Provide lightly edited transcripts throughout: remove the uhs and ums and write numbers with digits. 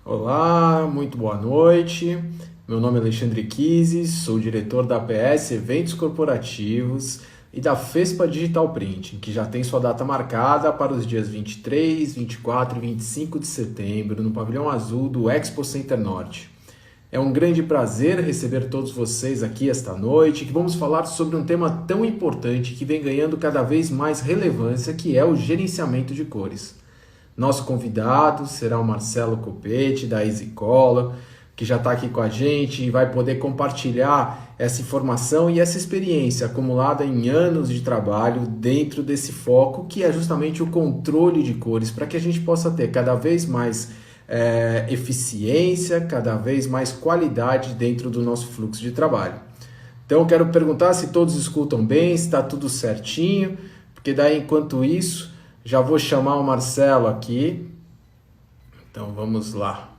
Olá, muito boa noite. Meu nome é Alexandre Kizes, sou diretor da APS Eventos Corporativos e da FESPA Digital Printing, que já tem sua data marcada para os dias 23, 24 e 25 de setembro no Pavilhão Azul do Expo Center Norte. É um grande prazer receber todos vocês aqui esta noite, que vamos falar sobre um tema tão importante que vem ganhando cada vez mais relevância, que é o gerenciamento de cores. Nosso convidado será o Marcelo Copete, da EasyColor, que já está aqui com a gente e vai poder compartilhar essa informação e essa experiência acumulada em anos de trabalho dentro desse foco, que é justamente o controle de cores, para que a gente possa ter cada vez mais eficiência, cada vez mais qualidade dentro do nosso fluxo de trabalho. Então, eu quero perguntar se todos escutam bem, se está tudo certinho, porque daí, enquanto isso, já vou chamar o Marcelo aqui. Então vamos lá.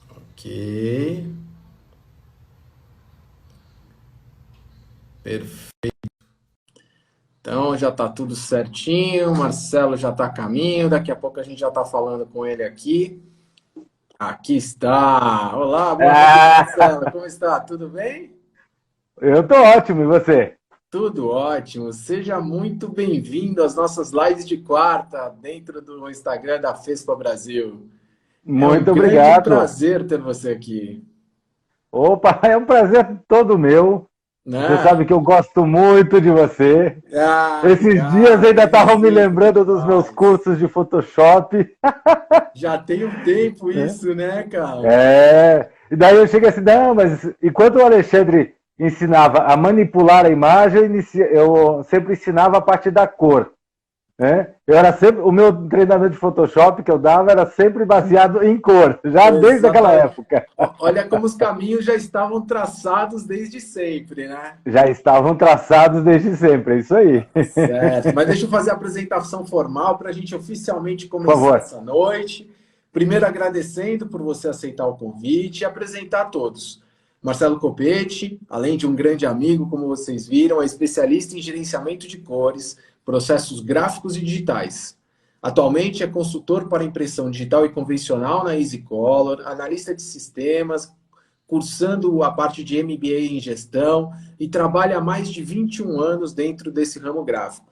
Ok. Perfeito. Então já está tudo certinho. O Marcelo já está a caminho. Daqui a pouco a gente já está falando com ele aqui. Aqui está. Olá, boa noite, Marcelo. Como está? Tudo bem? Eu tô ótimo, e você? Tudo ótimo. Seja muito bem-vindo às nossas lives de quarta dentro do Instagram da FESPA Brasil. É um Muito grande obrigado. prazer ter você aqui, Opa, é um prazer todo meu. Você né? sabe que eu gosto muito de você. Ah, Esses dias obrigado. ainda Eu estavam me sinto lembrando dos meus demais. cursos de Photoshop. Já tem um tempo Né? isso, né, cara? E daí eu cheguei assim, não, mas enquanto o Alexandre ensinava a manipular a imagem, eu sempre ensinava a parte da cor. Né? Eu era sempre, o meu treinamento de Photoshop que eu dava era sempre baseado em cor, já desde aquela Exatamente. época. Olha como os caminhos já estavam traçados desde sempre, né? Já estavam traçados desde sempre, é isso aí. Certo. Mas deixa eu fazer a apresentação formal para a gente oficialmente Por começar favor. essa noite. Primeiro, agradecendo por você aceitar o convite e apresentar a todos. Marcelo Copete, além de um grande amigo, como vocês viram, é especialista em gerenciamento de cores, processos gráficos e digitais. Atualmente é consultor para impressão digital e convencional na EasyColor, analista de sistemas, cursando a parte de MBA em gestão e trabalha há mais de 21 anos dentro desse ramo gráfico.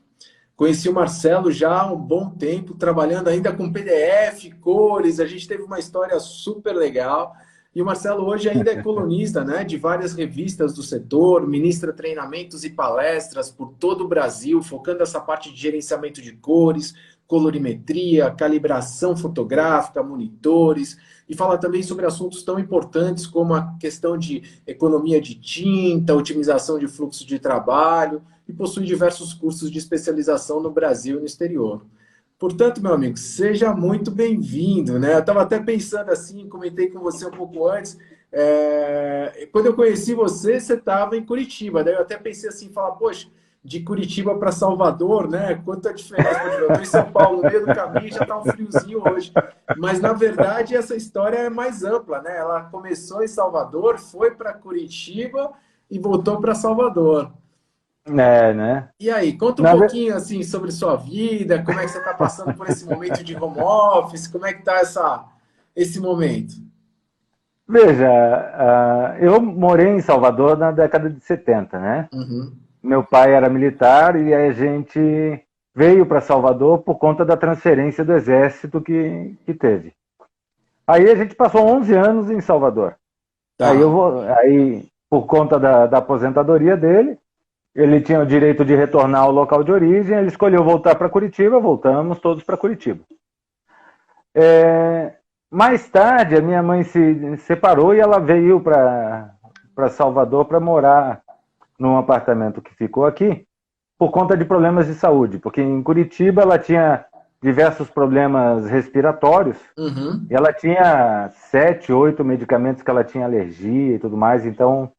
Conheci o Marcelo já há um bom tempo, trabalhando ainda com PDF, cores, a gente teve uma história super legal. E o Marcelo hoje ainda é colunista, né, de várias revistas do setor, ministra treinamentos e palestras por todo o Brasil, focando essa parte de gerenciamento de cores, colorimetria, calibração fotográfica, monitores, e fala também sobre assuntos tão importantes como a questão de economia de tinta, otimização de fluxo de trabalho, e possui diversos cursos de especialização no Brasil e no exterior. Portanto, meu amigo, seja muito bem-vindo, né? Eu estava até pensando assim, comentei com você um pouco antes, quando eu conheci você, você estava em Curitiba, daí eu até pensei assim, falar, poxa, de Curitiba para Salvador, né? Quanta diferença pode ver. Eu estou em São Paulo, no meio do caminho, já está um friozinho hoje. Mas, na verdade, essa história é mais ampla, né? Ela começou em Salvador, foi para Curitiba e voltou para Salvador. É, né? E aí, conta um Na ve- pouquinho assim sobre sua vida, como é que você está passando por esse momento de home office, como é que está esse momento? Veja, eu morei em Salvador na década de 70, né? Uhum. Meu pai era militar e a gente veio para Salvador por conta da transferência do exército que teve. Aí a gente passou 11 anos em Salvador. Tá. Aí por conta da aposentadoria dele, ele tinha o direito de retornar ao local de origem, ele escolheu voltar para Curitiba, voltamos todos para Curitiba. É, Mais tarde, a minha mãe se separou e ela veio para Salvador para morar num apartamento que ficou aqui, por conta de problemas de saúde, porque em Curitiba ela tinha diversos problemas respiratórios e Uhum. ela tinha 7, 8 medicamentos que ela tinha alergia e tudo mais, então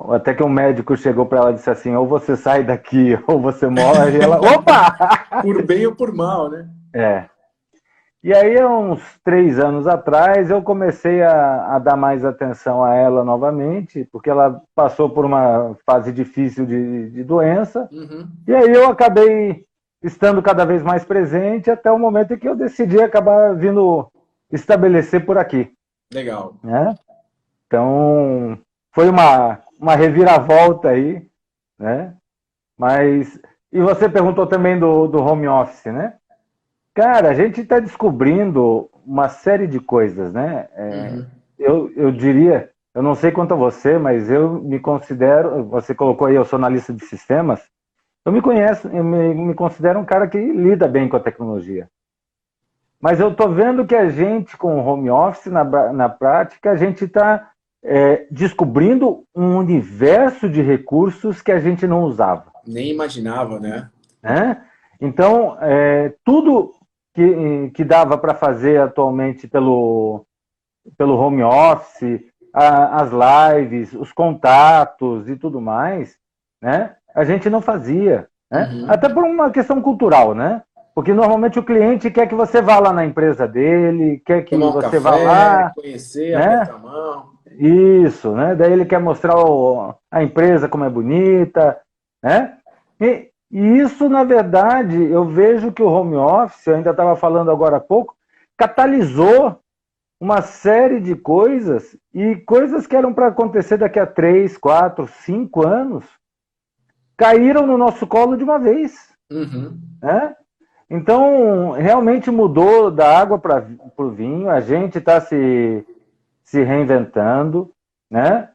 até que um médico chegou para ela e disse assim, ou você sai daqui ou você morre, e ela, opa! Por bem ou por mal, né? É. E aí, há uns 3 anos atrás, eu comecei a dar mais atenção a ela novamente, porque ela passou por uma fase difícil de doença, Uhum. e aí eu acabei estando cada vez mais presente até o momento em que eu decidi acabar vindo estabelecer por aqui. Legal. Né? Então, foi uma reviravolta aí, né? Mas, e você perguntou também do home office, né? Cara, a gente está descobrindo uma série de coisas, né? Uhum. Eu diria, eu não sei quanto a você, mas eu me considero, você colocou aí, eu sou analista de sistemas, eu me considero um cara que lida bem com a tecnologia. Mas eu estou vendo que a gente, com o home office, na prática, a gente está descobrindo um universo de recursos que a gente não usava. Nem imaginava, né? Né? Então, tudo que dava para fazer atualmente pelo home office, as lives, os contatos e tudo mais, né? A gente não fazia. Né? Uhum. Até por uma questão cultural, né? Porque normalmente o cliente quer que você vá lá na empresa dele, quer que Tomar um você vá café, lá, conhecer, né? apertar a mão. Isso, né? Daí ele quer mostrar a empresa como é bonita, né? E isso, na verdade, eu vejo que o home office, eu ainda estava falando agora há pouco, catalisou uma série de coisas e coisas que eram para acontecer daqui a 3, 4, 5 anos caíram no nosso colo de uma vez, Uhum. né? Então, realmente mudou da água para o vinho, a gente está se reinventando, né?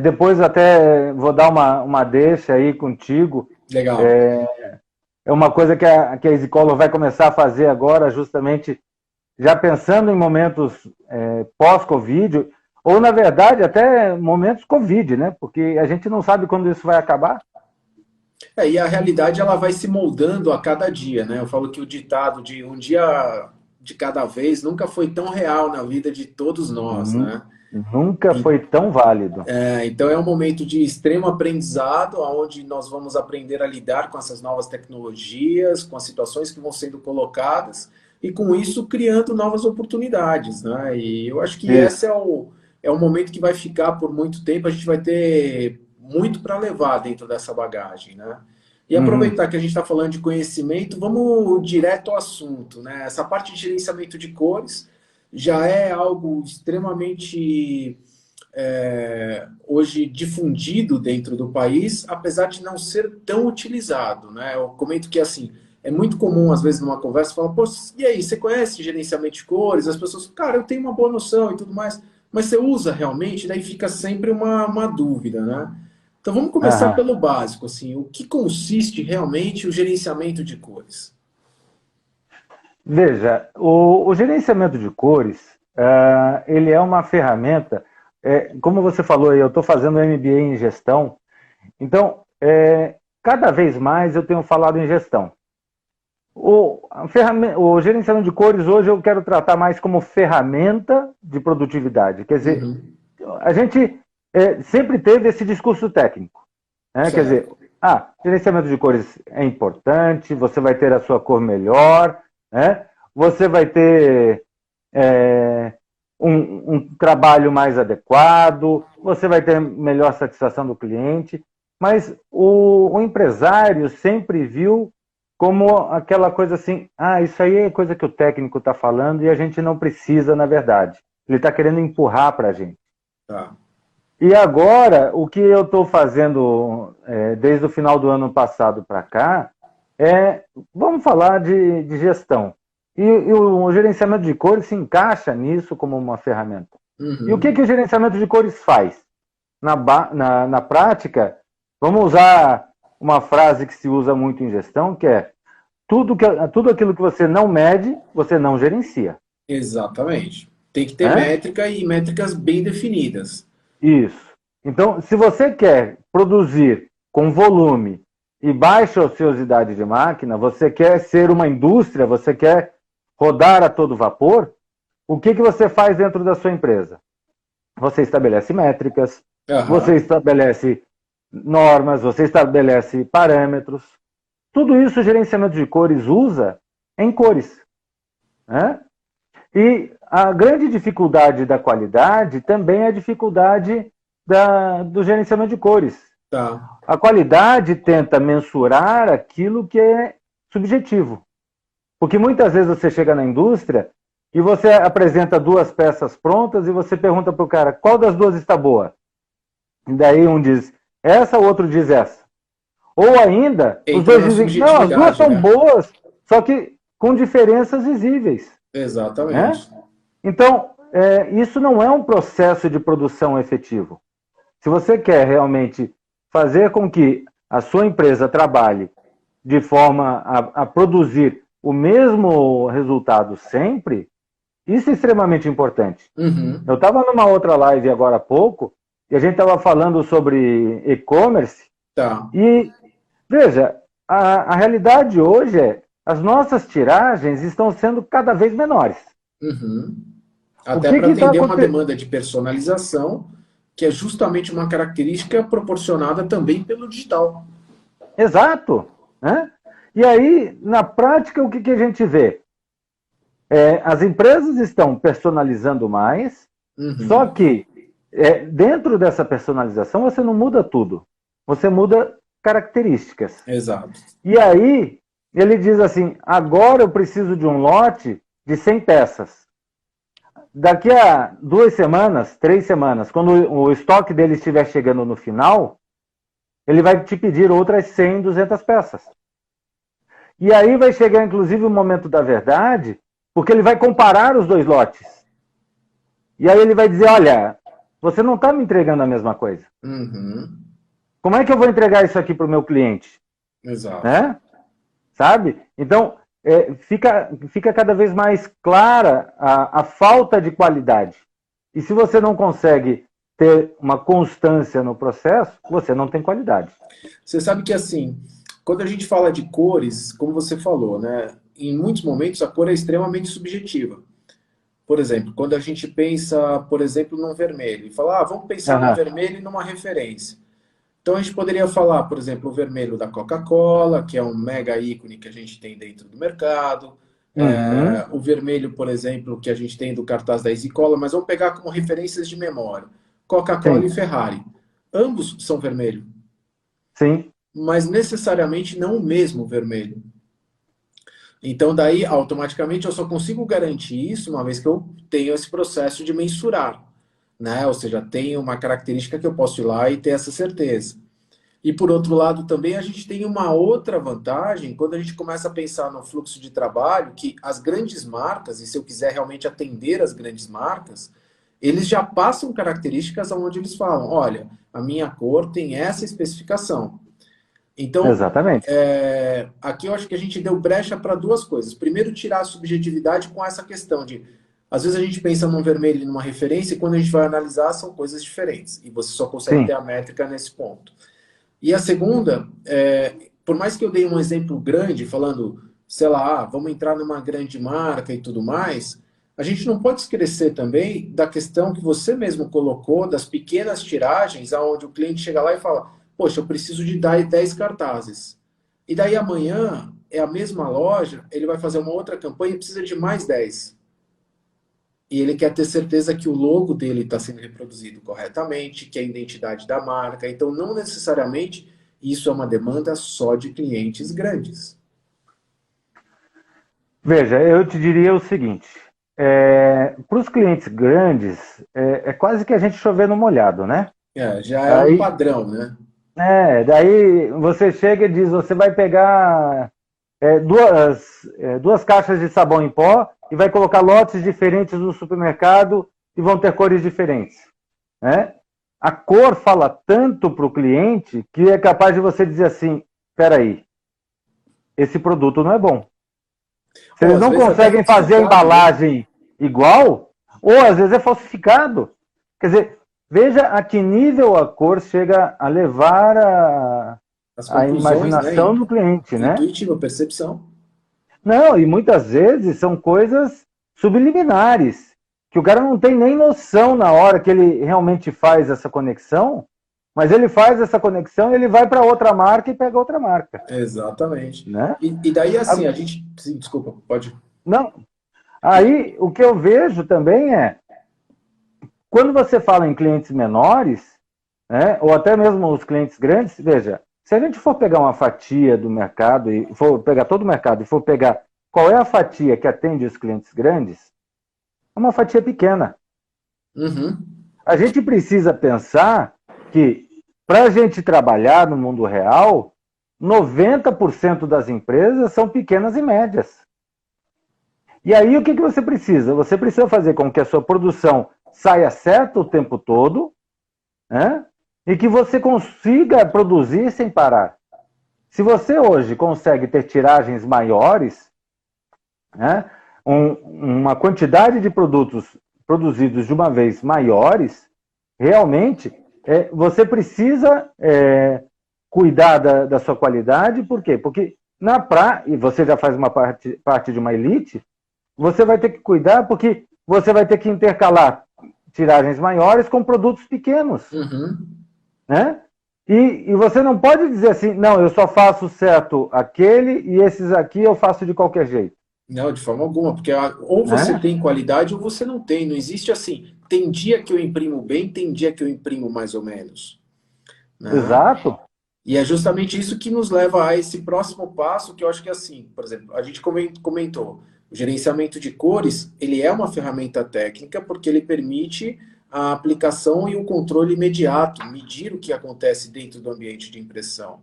Depois até vou dar uma deixa aí contigo. Legal. É uma coisa que a Easycolor vai começar a fazer agora, justamente já pensando em momentos pós-Covid, ou na verdade até momentos Covid, né? Porque a gente não sabe quando isso vai acabar. E a realidade ela vai se moldando a cada dia, né? Eu falo que o ditado de um dia de cada vez nunca foi tão real na vida de todos nós, né? Nunca foi tão válido. Então é um momento de extremo aprendizado, onde nós vamos aprender a lidar com essas novas tecnologias, com as situações que vão sendo colocadas e com isso criando novas oportunidades, né? E eu acho que esse Isso. é o momento que vai ficar por muito tempo, a gente vai ter muito para levar dentro dessa bagagem, né? E Uhum. aproveitar que a gente está falando de conhecimento, vamos direto ao assunto, né? Essa parte de gerenciamento de cores já é algo extremamente hoje difundido dentro do país, apesar de não ser tão utilizado, né? Eu comento que assim é muito comum às vezes numa conversa falar, pô, e aí, você conhece gerenciamento de cores? As pessoas, cara, eu tenho uma boa noção e tudo mais, mas você usa realmente? Daí fica sempre uma dúvida, né? Então vamos começar Aham. pelo básico, assim, o que consiste realmente o gerenciamento de cores? Veja, o gerenciamento de cores, ele é uma ferramenta, como você falou aí, eu estou fazendo MBA em gestão, então, cada vez mais eu tenho falado em gestão. O gerenciamento de cores hoje eu quero tratar mais como ferramenta de produtividade. Quer dizer, Uhum. a gente sempre teve esse discurso técnico. Né? Quer dizer, Certo. gerenciamento de cores é importante, você vai ter a sua cor melhor, né? Você vai ter um trabalho mais adequado, você vai ter melhor satisfação do cliente, mas o empresário sempre viu como aquela coisa assim, isso aí é coisa que o técnico está falando e a gente não precisa, na verdade. Ele está querendo empurrar para a gente. Tá. E agora, o que eu estou fazendo desde o final do ano passado para cá vamos falar de gestão. E o gerenciamento de cores se encaixa nisso como uma ferramenta. E o que o Uhum. gerenciamento de cores faz? Na prática, vamos usar uma frase que se usa muito em gestão, que é tudo aquilo que você não mede, você não gerencia. Exatamente. Tem que ter Né? métrica e métricas bem definidas. Isso. Então, se você quer produzir com volume e baixa ociosidade de máquina, você quer ser uma indústria, você quer rodar a todo vapor, o que você faz dentro da sua empresa? Você estabelece métricas, você Aham. estabelece normas, você estabelece parâmetros. Tudo isso o gerenciamento de cores usa em cores. Né? E a grande dificuldade da qualidade também é a dificuldade do gerenciamento de cores. Tá. A qualidade tenta mensurar aquilo que é subjetivo. Porque muitas vezes você chega na indústria e você apresenta duas peças prontas e você pergunta para o cara, qual das duas está boa? E daí um diz essa, o outro diz essa. Ou ainda, os dois dizem, não, as duas são boas, só que com diferenças visíveis. Exatamente. Né? Então, isso não é um processo de produção efetivo. Se você quer realmente fazer com que a sua empresa trabalhe de forma a produzir o mesmo resultado sempre, isso é extremamente importante. Uhum. Eu estava numa outra live agora há pouco, e a gente estava falando sobre e-commerce, Tá. e, veja, a realidade hoje é, as nossas tiragens estão sendo cada vez menores. Uhum. Até para atender uma demanda de personalização, que é justamente uma característica proporcionada também pelo digital. Exato. Né? E aí, na prática, o que a gente vê? As empresas estão personalizando mais, só que dentro dessa personalização você não muda tudo. Você muda características. Exato. E aí, ele diz assim, agora eu preciso de um lote de 100 peças. Daqui a 2 semanas, 3 semanas, quando o estoque dele estiver chegando no final, ele vai te pedir outras 100, 200 peças. E aí vai chegar, inclusive, o momento da verdade, porque ele vai comparar os dois lotes. E aí ele vai dizer, olha, você não está me entregando a mesma coisa. Uhum. Como é que eu vou entregar isso aqui para o meu cliente? Exato. Né? Sabe? Então, fica cada vez mais clara a falta de qualidade. E se você não consegue ter uma constância no processo, você não tem qualidade. Você sabe que, assim, quando a gente fala de cores, como você falou, né, em muitos momentos a cor é extremamente subjetiva. Por exemplo, quando a gente pensa, por exemplo, num vermelho, e fala, vamos pensar no vermelho e numa referência. Então a gente poderia falar, por exemplo, o vermelho da Coca-Cola, que é um mega ícone que a gente tem dentro do mercado. O vermelho, por exemplo, que a gente tem do cartaz da Easy Cola, mas vamos pegar como referências de memória. Coca-Cola e Ferrari. Ambos são vermelho. Sim. Mas necessariamente não o mesmo vermelho. Então daí, automaticamente, eu só consigo garantir isso uma vez que eu tenho esse processo de mensurar. Né? Ou seja, tem uma característica que eu posso ir lá e ter essa certeza. E por outro lado também a gente tem uma outra vantagem quando a gente começa a pensar no fluxo de trabalho, que as grandes marcas, e se eu quiser realmente atender as grandes marcas, eles já passam características onde eles falam, olha, a minha cor tem essa especificação. Então, exatamente. Aqui eu acho que a gente deu brecha para duas coisas. Primeiro, tirar a subjetividade com essa questão de às vezes a gente pensa num vermelho e numa referência e quando a gente vai analisar são coisas diferentes. E você só consegue ter a métrica nesse ponto. E a segunda, por mais que eu dei um exemplo grande, falando, sei lá, vamos entrar numa grande marca e tudo mais, a gente não pode esquecer também da questão que você mesmo colocou, das pequenas tiragens, onde o cliente chega lá e fala, poxa, eu preciso de 10 cartazes. E daí amanhã, é a mesma loja, ele vai fazer uma outra campanha e precisa de mais 10. E ele quer ter certeza que o logo dele está sendo reproduzido corretamente, que é a identidade da marca. Então, não necessariamente isso é uma demanda só de clientes grandes. Veja, eu te diria o seguinte, para os clientes grandes, é quase que a gente chover no molhado, né? Já é um padrão, né? Daí você chega e diz, você vai pegar duas caixas de sabão em pó e vai colocar lotes diferentes no supermercado e vão ter cores diferentes. Né? A cor fala tanto para o cliente que é capaz de você dizer assim, espera aí, esse produto não é bom. Se eles não conseguem fazer a embalagem igual, ou às vezes é falsificado. Quer dizer, veja a que nível a cor chega a levar a imaginação do cliente, né? Intuitiva, percepção. Não, e muitas vezes são coisas subliminares, que o cara não tem nem noção na hora que ele realmente faz essa conexão, mas ele faz essa conexão e ele vai para outra marca e pega outra marca. Exatamente. Né? E daí assim, a gente... Sim, desculpa, pode... Não. Aí, o que eu vejo também quando você fala em clientes menores, né, ou até mesmo os clientes grandes, veja, se a gente for pegar uma fatia do mercado, e for pegar todo o mercado e for pegar qual é a fatia que atende os clientes grandes, é uma fatia pequena. Uhum. A gente precisa pensar que, para a gente trabalhar no mundo real, 90% das empresas são pequenas e médias. E aí, o que você precisa? Você precisa fazer com que a sua produção saia certa o tempo todo, né? E que você consiga produzir sem parar. Se você hoje consegue ter tiragens maiores, né? Uma quantidade de produtos produzidos de uma vez maiores, realmente, você precisa cuidar da sua qualidade. Por quê? Porque e você já faz uma parte de uma elite, você vai ter que cuidar porque você vai ter que intercalar tiragens maiores com produtos pequenos. Uhum. Né? E você não pode dizer assim, não, eu só faço certo aquele e esses aqui eu faço de qualquer jeito. Não, de forma alguma, porque ou você tem qualidade ou você não tem. Não existe assim, tem dia que eu imprimo bem, tem dia que eu imprimo mais ou menos. Né? Exato. E é justamente isso que nos leva a esse próximo passo, que eu acho que é assim, por exemplo, a gente comentou, o gerenciamento de cores, ele é uma ferramenta técnica porque ele permite a aplicação e o controle imediato, medir o que acontece dentro do ambiente de impressão.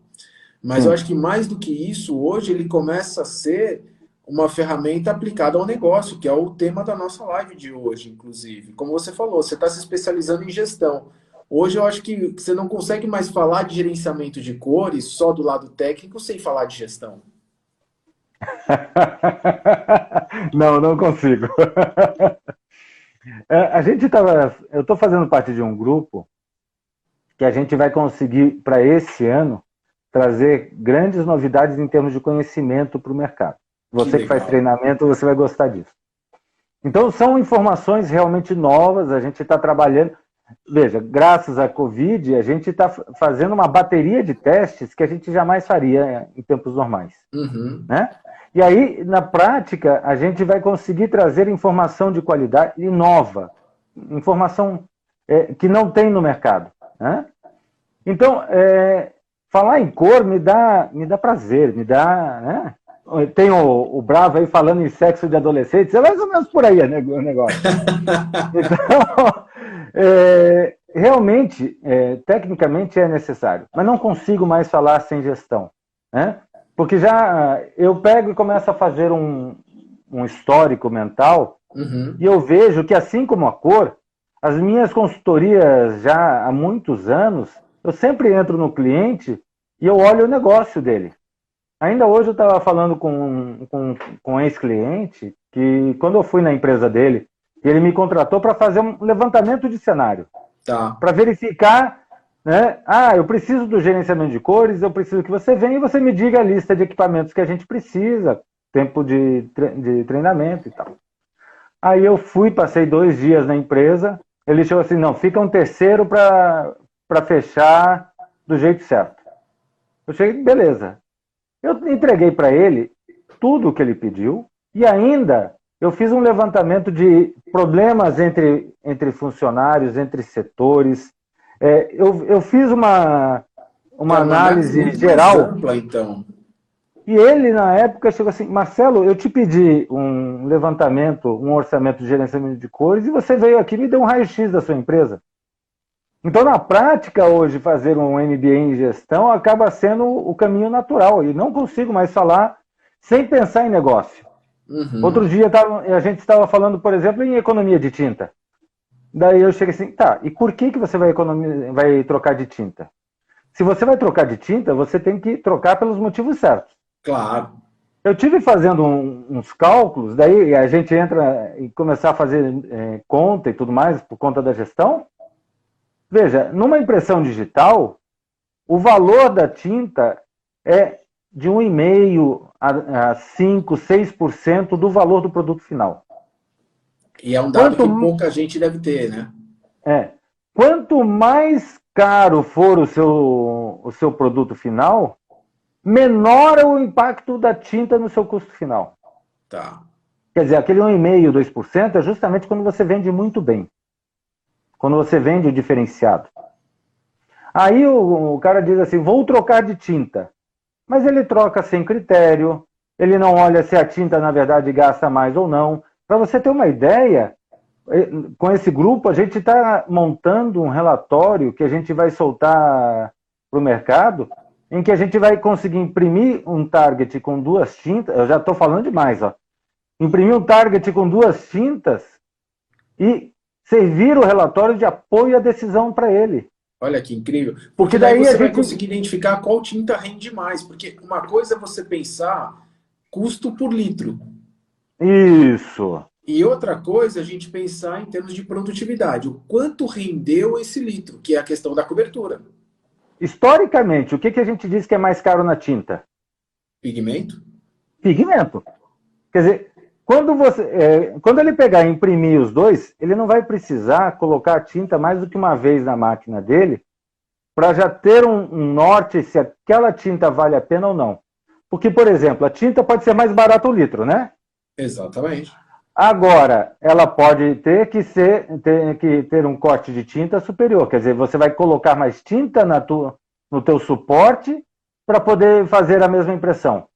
Mas eu acho que mais do que isso, hoje ele começa a ser uma ferramenta aplicada ao negócio, que é o tema da nossa live de hoje, inclusive. Como você falou, você está se especializando em gestão. Hoje eu acho que você não consegue mais falar de gerenciamento de cores só do lado técnico sem falar de gestão. Não consigo. Eu estou fazendo parte de um grupo que a gente vai conseguir, para esse ano, trazer grandes novidades em termos de conhecimento para o mercado. Você que faz treinamento, você vai gostar disso. Então, são informações realmente novas, a gente está trabalhando. Veja, graças à Covid, a gente está fazendo uma bateria de testes que a gente jamais faria em tempos normais. Uhum. Né? E aí, na prática, a gente vai conseguir trazer informação de qualidade e nova, informação que não tem no mercado. Né? Então, falar em cor me dá prazer, me dá... Né? Tem o Bravo aí falando em sexo de adolescentes, é mais ou menos por aí o negócio. Então, realmente, tecnicamente é necessário, mas não consigo mais falar sem gestão. Né? Porque já eu pego e começo a fazer um histórico mental, uhum. E eu vejo que, assim como a cor, as minhas consultorias já há muitos anos, eu sempre entro no cliente e eu olho o negócio dele. Ainda hoje eu estava falando com um ex-cliente que, quando eu fui na empresa dele, ele me contratou para fazer um levantamento de cenário. Tá. Para verificar, né? Eu preciso do gerenciamento de cores, eu preciso que você venha e você me diga a lista de equipamentos que a gente precisa, tempo de treinamento e tal. Aí eu fui, passei 2 dias na empresa, ele chegou assim, não, fica um terceiro para fechar do jeito certo. Eu cheguei, beleza. Eu entreguei para ele tudo o que ele pediu e ainda eu fiz um levantamento de problemas entre funcionários, entre setores. Eu fiz uma análise geral. Mais ampla, então. E ele, na época, chegou assim, Marcelo, eu te pedi um levantamento, um orçamento de gerenciamento de cores, e você veio aqui e me deu um raio-x da sua empresa. Então, na prática, hoje, fazer um MBA em gestão acaba sendo o caminho natural. E não consigo mais falar sem pensar em negócio. Uhum. Outro dia, a gente estava falando, por exemplo, em economia de tinta. Daí eu cheguei assim, tá, e por que você vai trocar de tinta? Se você vai trocar de tinta, você tem que trocar pelos motivos certos. Claro. Eu tive fazendo uns cálculos, daí a gente entra e começar a fazer conta e tudo mais por conta da gestão. Veja, numa impressão digital, o valor da tinta é de 1,5% a 5%, 6% do valor do produto final. E é um dado que pouca gente deve ter, né? Quanto mais caro for o seu produto final, menor é o impacto da tinta no seu custo final. Tá. Quer dizer, aquele 1,5%, 2% é justamente quando você vende muito bem. Quando você vende o diferenciado. Aí o cara diz assim, vou trocar de tinta. Mas ele troca sem critério, ele não olha se a tinta, na verdade, gasta mais ou não. Para você ter uma ideia, com esse grupo, a gente está montando um relatório que a gente vai soltar para o mercado, em que a gente vai conseguir imprimir um target com 2 tintas, eu já estou falando demais, ó, imprimir um target com 2 tintas e servir o relatório de apoio à decisão para ele. Olha que incrível. Porque daí você vai conseguir identificar qual tinta rende mais. Porque uma coisa é você pensar custo por litro. Isso. E outra coisa é a gente pensar em termos de produtividade. O quanto rendeu esse litro, que é a questão da cobertura. Historicamente, o que a gente diz que é mais caro na tinta? Pigmento? Pigmento. Quer dizer, quando ele pegar e imprimir os dois, ele não vai precisar colocar a tinta mais do que uma vez na máquina dele para já ter um norte se aquela tinta vale a pena ou não. Porque, por exemplo, a tinta pode ser mais barata o litro, né? Exatamente. Agora, ela pode ter que ter um corte de tinta superior. Quer dizer, você vai colocar mais tinta no teu suporte para poder fazer a mesma impressão.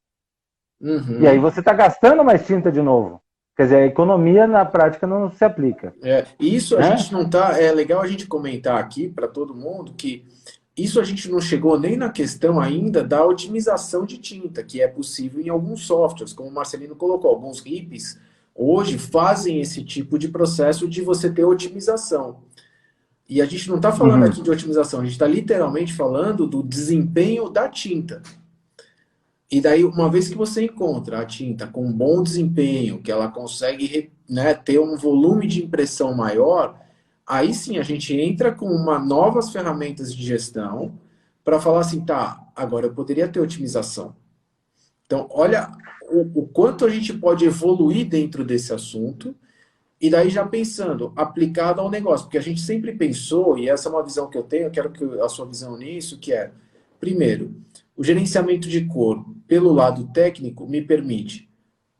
Uhum. E aí você está gastando mais tinta de novo. Quer dizer, a economia na prática não se aplica. Isso a gente não tá. É legal a gente comentar aqui para todo mundo que isso a gente não chegou nem na questão ainda da otimização de tinta, que é possível em alguns softwares, como o Marcelino colocou, alguns RIPs hoje fazem esse tipo de processo de você ter otimização. E a gente não está falando aqui de otimização, a gente está literalmente falando do desempenho da tinta. E daí, uma vez que você encontra a tinta com um bom desempenho, que ela consegue, né, ter um volume de impressão maior, aí sim a gente entra com novas ferramentas de gestão para falar assim, tá, agora eu poderia ter otimização. Então, olha o quanto a gente pode evoluir dentro desse assunto, e daí já pensando, aplicado ao negócio, porque a gente sempre pensou, e essa é uma visão que eu tenho, eu quero que a sua visão nisso, que é, primeiro, o gerenciamento de cor, pelo lado técnico, me permite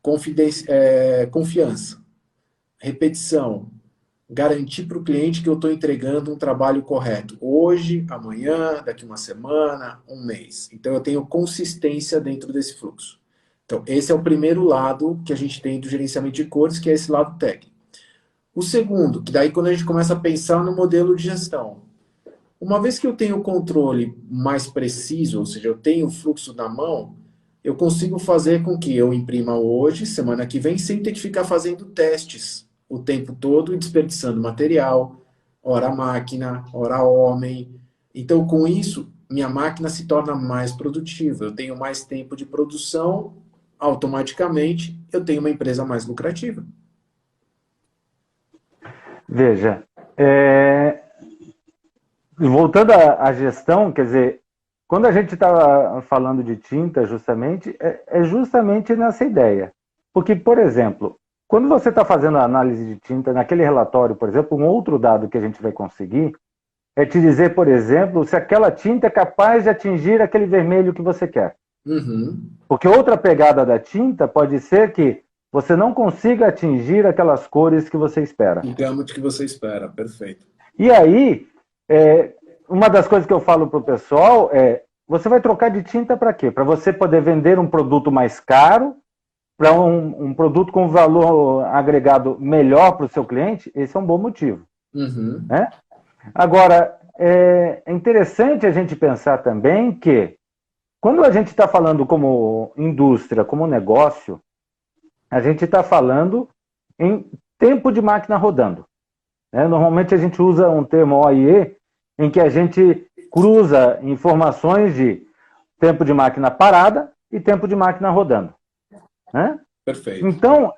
confiança, repetição, garantir para o cliente que eu estou entregando um trabalho correto, hoje, amanhã, daqui uma semana, um mês. Então, eu tenho consistência dentro desse fluxo. Então, esse é o primeiro lado que a gente tem do gerenciamento de cores, que é esse lado técnico. O segundo, que daí quando a gente começa a pensar no modelo de gestão, uma vez que eu tenho o controle mais preciso, ou seja, eu tenho o fluxo na mão, eu consigo fazer com que eu imprima hoje, semana que vem, sem ter que ficar fazendo testes o tempo todo e desperdiçando material, hora máquina, hora homem. Então, com isso, minha máquina se torna mais produtiva. Eu tenho mais tempo de produção, automaticamente eu tenho uma empresa mais lucrativa. Veja, voltando à gestão, quer dizer, quando a gente está falando de tinta, justamente, é justamente nessa ideia. Porque, por exemplo, quando você está fazendo a análise de tinta, naquele relatório, por exemplo, um outro dado que a gente vai conseguir é te dizer, por exemplo, se aquela tinta é capaz de atingir aquele vermelho que você quer. Uhum. Porque outra pegada da tinta pode ser que você não consiga atingir aquelas cores que você espera. O gâmut que você espera, perfeito. E aí, uma das coisas que eu falo para o pessoal é, você vai trocar de tinta para quê? Para você poder vender um produto mais caro, para um produto com valor agregado melhor para o seu cliente, esse é um bom motivo. Uhum. Né? Agora, é interessante a gente pensar também que, quando a gente está falando como indústria, como negócio, a gente está falando em tempo de máquina rodando. Né? Normalmente a gente usa um termo OIE, em que a gente cruza informações de tempo de máquina parada e tempo de máquina rodando. Né? Perfeito. Então,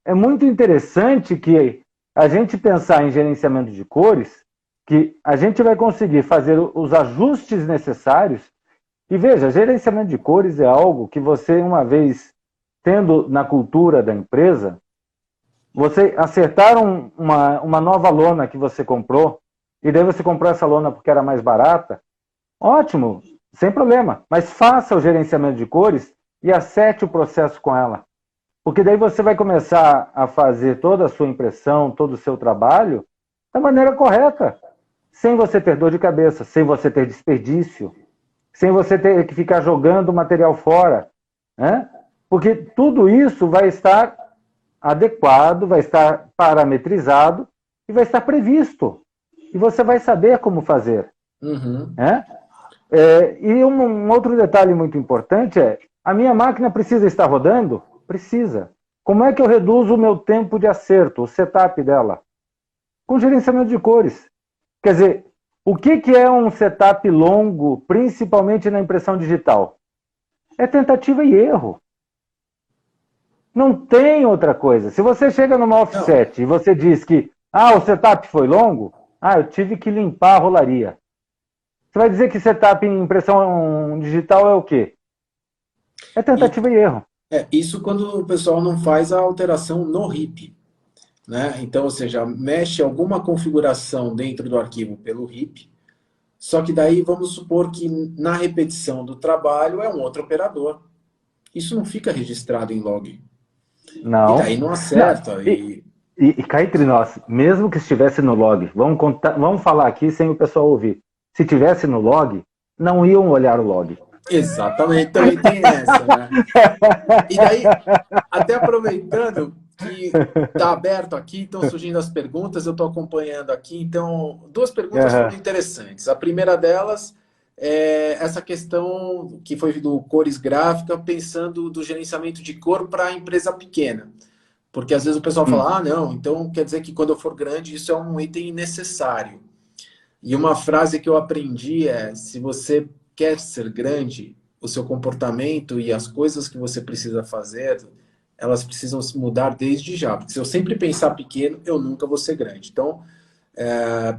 é muito interessante que a gente pensar em gerenciamento de cores, que a gente vai conseguir fazer os ajustes necessários. E veja, gerenciamento de cores é algo que você, uma vez tendo na cultura da empresa, você acertar uma nova lona que você comprou, e daí você comprou essa lona porque era mais barata, ótimo, sem problema. Mas faça o gerenciamento de cores e acerte o processo com ela. Porque daí você vai começar a fazer toda a sua impressão, todo o seu trabalho da maneira correta, sem você ter dor de cabeça, sem você ter desperdício, sem você ter que ficar jogando material fora. Né? Porque tudo isso vai estar adequado, vai estar parametrizado e vai estar previsto. E você vai saber como fazer. Uhum. Né? E um outro detalhe muito importante é, a minha máquina precisa estar rodando? Precisa. Como é que eu reduzo o meu tempo de acerto, o setup dela? Com gerenciamento de cores. Quer dizer, o que é um setup longo, principalmente na impressão digital? É tentativa e erro. Não tem outra coisa. Se você chega numa offset e você diz que o setup foi longo, eu tive que limpar a rolaria. Você vai dizer que setup em impressão digital é o quê? É tentativa e erro. Isso quando o pessoal não faz a alteração no RIP. Né? Então, ou seja, mexe alguma configuração dentro do arquivo pelo RIP, só que daí vamos supor que na repetição do trabalho é um outro operador. Isso não fica registrado em log. E Não. daí não acerta. Não. E cá entre nós, mesmo que estivesse no log, vamos falar aqui sem o pessoal ouvir. Se tivesse no log, não iam olhar o log. Exatamente, também tem essa, né? E daí, até aproveitando que está aberto aqui, estão surgindo as perguntas, eu estou acompanhando aqui, então, duas perguntas foram interessantes. A primeira delas é essa questão que foi do Cores Gráfica, pensando do gerenciamento de cor para a empresa pequena. Porque às vezes o pessoal fala, não, então quer dizer que quando eu for grande, isso é um item necessário. E uma frase que eu aprendi é, se você quer ser grande, o seu comportamento e as coisas que você precisa fazer, elas precisam se mudar desde já. Porque se eu sempre pensar pequeno, eu nunca vou ser grande. Então,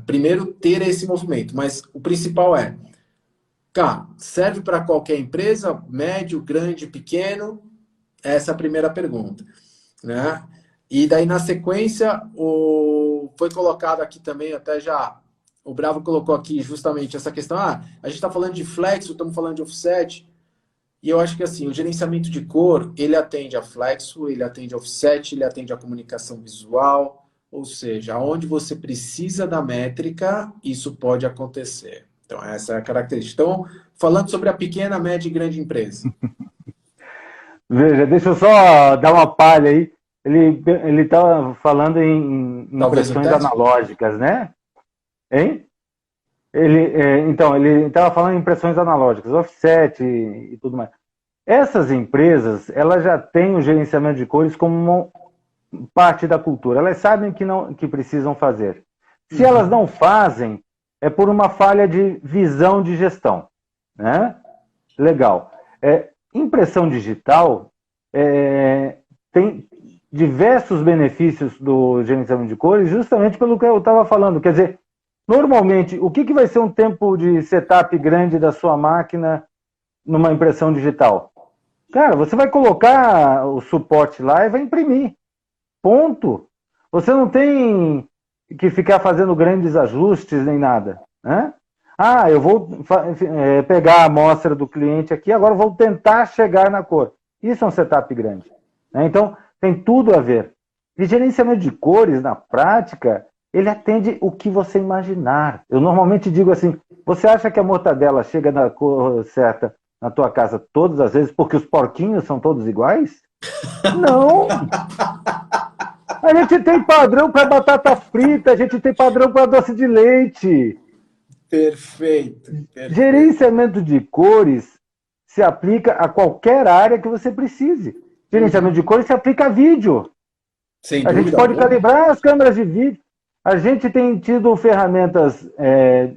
primeiro ter esse movimento. Mas o principal é, cara, serve para qualquer empresa, médio, grande, pequeno? Essa é a primeira pergunta. Né? E daí, na sequência, foi colocado aqui também, até já, o Bravo colocou aqui justamente essa questão, a gente está falando de flexo, estamos falando de offset, e eu acho que assim, o gerenciamento de cor, ele atende a flexo, ele atende a offset, ele atende a comunicação visual, ou seja, onde você precisa da métrica, isso pode acontecer. Então, essa é a característica. Então, falando sobre a pequena, média e grande empresa. Veja, deixa eu só dar uma palha aí. Ele está falando em impressões analógicas, né? Hein? Então, ele estava falando em impressões analógicas, offset e tudo mais. Essas empresas, elas já têm o gerenciamento de cores como uma parte da cultura. Elas sabem que precisam fazer. Se elas não fazem, é por uma falha de visão de gestão. Né? Legal. Impressão digital tem diversos benefícios do gerenciamento de cores, justamente pelo que eu estava falando. Quer dizer, normalmente, o que vai ser um tempo de setup grande da sua máquina numa impressão digital? Cara, você vai colocar o suporte lá e vai imprimir. Ponto. Você não tem que ficar fazendo grandes ajustes nem nada. Né? Eu vou pegar a amostra do cliente aqui, agora vou tentar chegar na cor. Isso é um setup grande. Né? Então, tem tudo a ver. E gerenciamento de cores, na prática, ele atende o que você imaginar. Eu normalmente digo assim, você acha que a mortadela chega na cor certa na tua casa todas as vezes porque os porquinhos são todos iguais? Não! A gente tem padrão para batata frita, a gente tem padrão para doce de leite. Perfeito. Gerenciamento de cores se aplica a qualquer área que você precise. Gerenciamento de cores se aplica a vídeo. Sem a gente pode calibrar as câmeras de vídeo. A gente tem tido ferramentas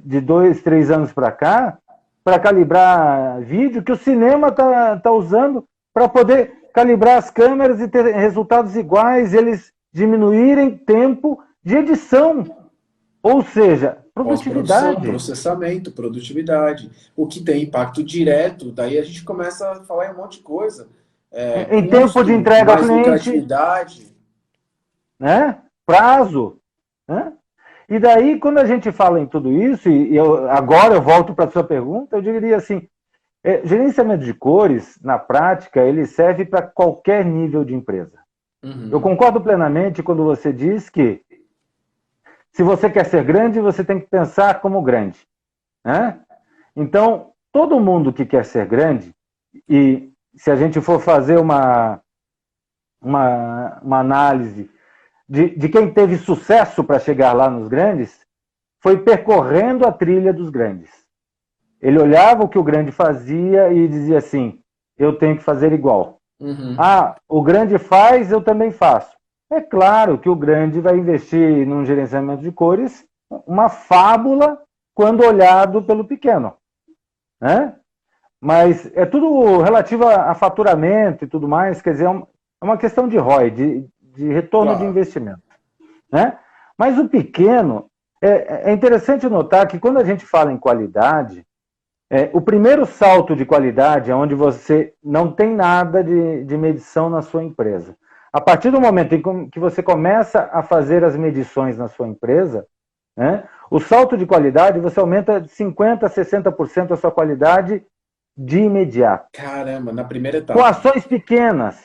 de 2, 3 anos para cá para calibrar vídeo que o cinema tá usando para poder calibrar as câmeras e ter resultados iguais, eles diminuírem tempo de edição. Ou seja, produtividade. Processamento, produtividade. O que tem impacto direto, daí a gente começa a falar em um monte de coisa. Em tempo de entrega ao cliente. Lucratividade. Né? Prazo. Né? E daí, quando a gente fala em tudo isso, agora eu volto para a sua pergunta, eu diria assim, gerenciamento de cores, na prática, ele serve para qualquer nível de empresa. Uhum. Eu concordo plenamente quando você diz que se você quer ser grande, você tem que pensar como grande. Né? Então, todo mundo que quer ser grande, e se a gente for fazer uma uma análise de quem teve sucesso para chegar lá nos grandes, foi percorrendo a trilha dos grandes. Ele olhava o que o grande fazia e dizia assim, eu tenho que fazer igual. Uhum. Ah, o grande faz, eu também faço. É claro que o grande vai investir num gerenciamento de cores, uma fábula quando olhado pelo pequeno, né? Mas é tudo relativo a faturamento e tudo mais, quer dizer, é uma questão de ROI, de retorno de Claro. investimento, né? Mas o pequeno, é interessante notar que quando a gente fala em qualidade, o primeiro salto de qualidade é onde você não tem nada de medição na sua empresa. A partir do momento em que você começa a fazer as medições na sua empresa, né, o salto de qualidade, você aumenta de 50% a 60% a sua qualidade de imediato. Caramba, na primeira Com etapa. ações pequenas.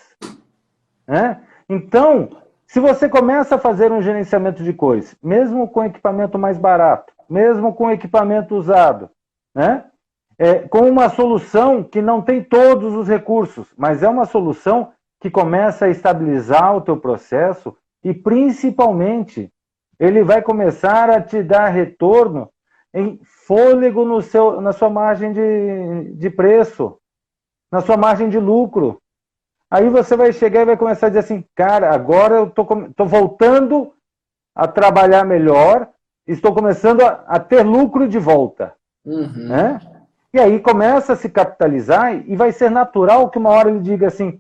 Né? Então, se você começa a fazer um gerenciamento de cores, mesmo com equipamento mais barato, mesmo com equipamento usado, né? Com uma solução que não tem todos os recursos, mas é uma solução que começa a estabilizar o teu processo e, principalmente, ele vai começar a te dar retorno em fôlego na sua margem de preço, na sua margem de lucro. Aí você vai chegar e vai começar a dizer assim, cara, agora eu tô voltando a trabalhar melhor, estou começando a ter lucro de volta. Uhum. Né? E aí começa a se capitalizar e vai ser natural que uma hora ele diga assim,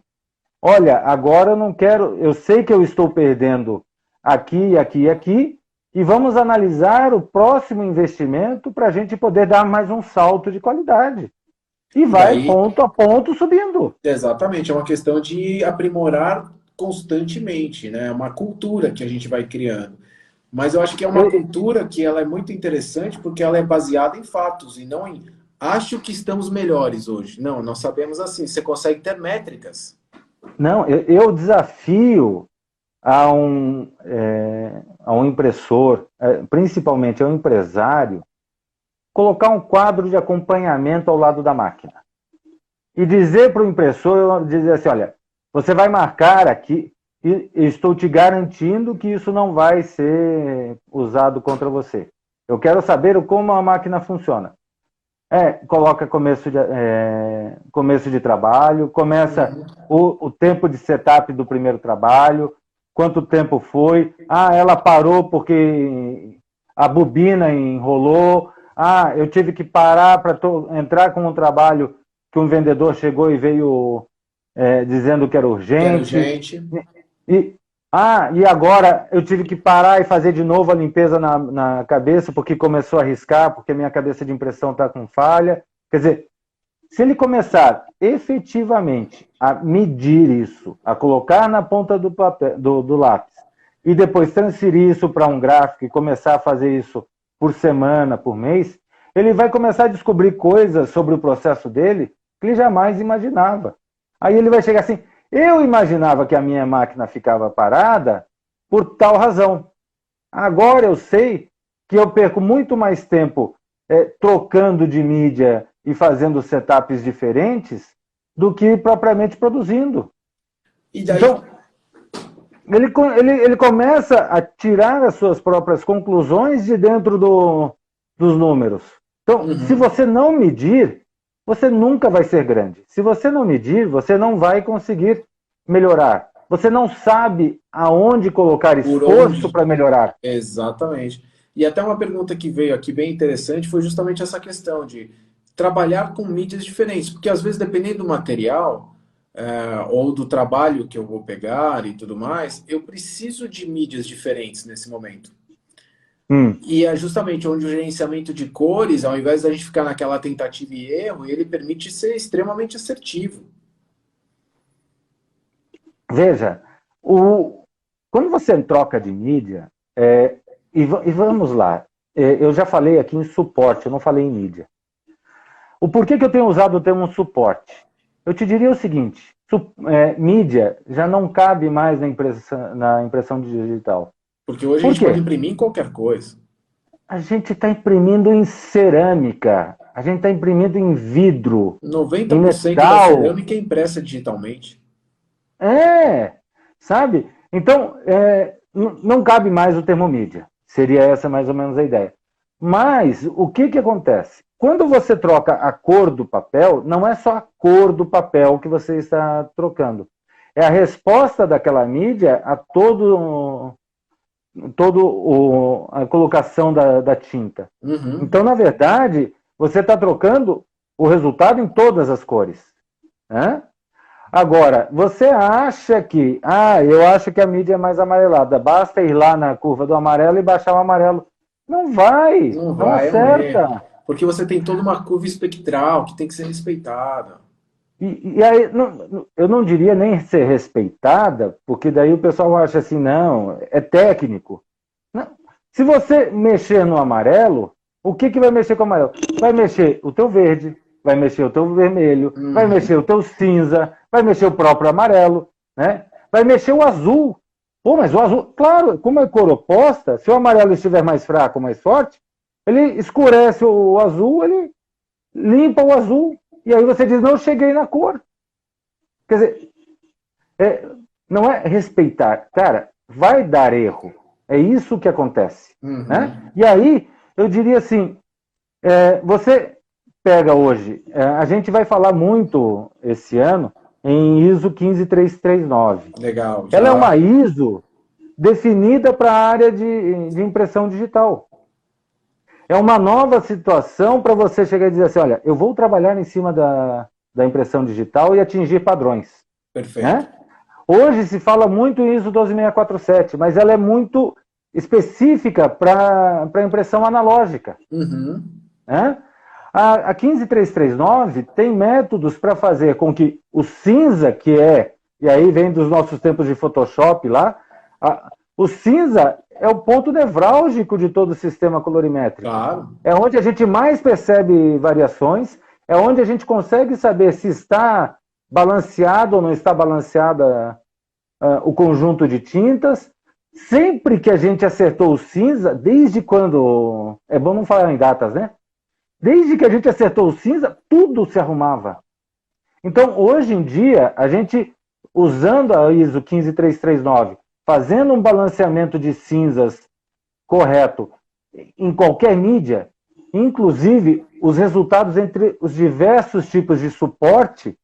olha, agora eu não quero, eu sei que eu estou perdendo aqui, aqui e aqui, e vamos analisar o próximo investimento para a gente poder dar mais um salto de qualidade. E vai Daí, ponto a ponto subindo. exatamente, é uma questão de aprimorar constantemente, né? É uma cultura que a gente vai criando. Mas eu acho que é uma cultura que ela é muito interessante porque ela é baseada em fatos e não em acho que estamos melhores hoje. Não, nós sabemos assim, você consegue ter métricas. Não, eu desafio a um impressor, principalmente a um empresário, colocar um quadro de acompanhamento ao lado da máquina. E dizer para o impressor, dizer assim, olha, você vai marcar aqui, e estou te garantindo que isso não vai ser usado contra você. Eu quero saber como a máquina funciona. Coloca começo de trabalho, começa o tempo de setup do primeiro trabalho, quanto tempo foi, ela parou porque a bobina enrolou, eu tive que parar para entrar com um trabalho que um vendedor chegou e veio dizendo que era urgente. E agora eu tive que parar e fazer de novo a limpeza na cabeça, porque começou a riscar, porque minha cabeça de impressão está com falha. Quer dizer, se ele começar efetivamente a medir isso, a colocar na ponta do papel, do lápis, e depois transferir isso para um gráfico e começar a fazer isso por semana, por mês, ele vai começar a descobrir coisas sobre o processo dele que ele jamais imaginava. Aí ele vai chegar assim, eu imaginava que a minha máquina ficava parada por tal razão. Agora eu sei que eu perco muito mais tempo trocando de mídia e fazendo setups diferentes do que propriamente produzindo. E daí... Então, ele começa a tirar as suas próprias conclusões de dentro dos números. Então, se você não medir, você nunca vai ser grande. Se você não medir, você não vai conseguir melhorar. Você não sabe aonde colocar esforço para melhorar. Exatamente. E até uma pergunta que veio aqui bem interessante foi justamente essa questão de trabalhar com mídias diferentes. Porque às vezes, dependendo do material ou do trabalho que eu vou pegar e tudo mais, eu preciso de mídias diferentes nesse momento. E é justamente onde o gerenciamento de cores, ao invés da gente ficar naquela tentativa e erro, ele permite ser extremamente assertivo. Veja, quando você troca de mídia, e vamos lá, eu já falei aqui em suporte, eu não falei em mídia. O porquê que eu tenho usado o termo suporte? Eu te diria o seguinte, mídia já não cabe mais na impressão digital. Porque hoje a gente pode imprimir em qualquer coisa. A gente está imprimindo em cerâmica, a gente está imprimindo em vidro, 90% em metal. da cerâmica é impressa digitalmente. sabe? Então, não cabe mais o termomídia. Seria essa mais ou menos a ideia. Mas, o que acontece? Quando você troca a cor do papel, não é só a cor do papel que você está trocando. É a resposta daquela mídia a a colocação da tinta. Uhum. Então, na verdade, você está trocando o resultado em todas as cores. Né? Agora, você acha que... eu acho que a mídia é mais amarelada. Basta ir lá na curva do amarelo e baixar o amarelo. Não vai, não acerta. Porque você tem toda uma curva espectral que tem que ser respeitada. E aí, eu não diria nem ser respeitada, porque daí o pessoal acha assim, não, é técnico. Não. Se você mexer no amarelo, o que vai mexer com o amarelo? Vai mexer o teu verde, vai mexer o teu vermelho, vai mexer o teu cinza, vai mexer o próprio amarelo, né? Vai mexer o azul. Pô, mas o azul, claro, como é cor oposta, se o amarelo estiver mais fraco, mais forte, ele escurece o azul, ele limpa o azul. E aí você diz, não, eu cheguei na cor. Quer dizer, não é respeitar. Cara, vai dar erro. É isso que acontece. Né? E aí, eu diria assim, você pega hoje, a gente vai falar muito esse ano em ISO 15339. Legal. Ela é uma ISO definida para a área de impressão digital. É uma nova situação para você chegar e dizer assim, olha, eu vou trabalhar em cima da impressão digital e atingir padrões. Perfeito. Né? Hoje se fala muito em ISO 12647, mas ela é muito específica para impressão analógica. Né? A 15339 tem métodos para fazer com que o cinza, e aí vem dos nossos tempos de Photoshop lá, o cinza é o ponto nevrálgico de todo o sistema colorimétrico. Claro. É onde a gente mais percebe variações, é onde a gente consegue saber se está balanceado ou não está balanceada o conjunto de tintas. Sempre que a gente acertou o cinza, desde quando... É bom não falar em datas, né? Desde que a gente acertou o cinza, tudo se arrumava. Então, hoje em dia, a gente, usando a ISO 15339, fazendo um balanceamento de cinzas correto em qualquer mídia, inclusive os resultados entre os diversos tipos de suporte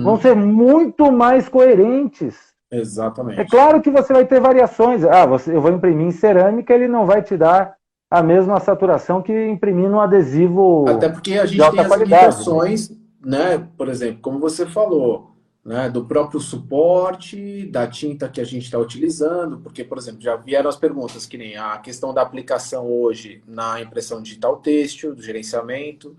vão ser muito mais coerentes. Exatamente. É claro que você vai ter variações. Eu vou imprimir em cerâmica, ele não vai te dar a mesma saturação que imprimir no adesivo. Até porque a gente tem as limitações, né? Por exemplo, como você falou, né, do próprio suporte, da tinta que a gente está utilizando, porque, por exemplo, já vieram as perguntas, que nem a questão da aplicação hoje na impressão digital têxtil, do gerenciamento,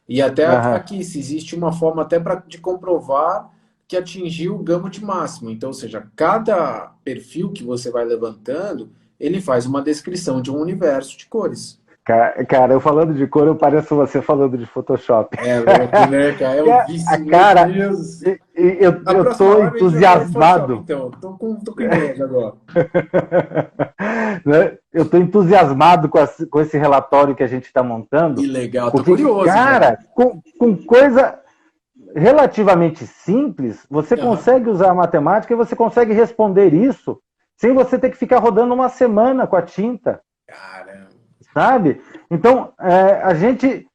e até aqui, se existe uma forma até de comprovar que atingiu o gamut máximo. Então, ou seja, cada perfil que você vai levantando, ele faz uma descrição de um universo de cores. Cara, eu falando de cor, eu pareço você falando de Photoshop. É louco, né, cara? É um vício, cara, meu Deus. Eu tô entusiasmado. Então, tô com inveja agora. Eu tô entusiasmado com esse relatório que a gente está montando. Que legal, tô curioso. Cara, com coisa relativamente simples, você consegue usar a matemática e você consegue responder isso sem você ter que ficar rodando uma semana com a tinta. Caramba. Sabe? Então, a gente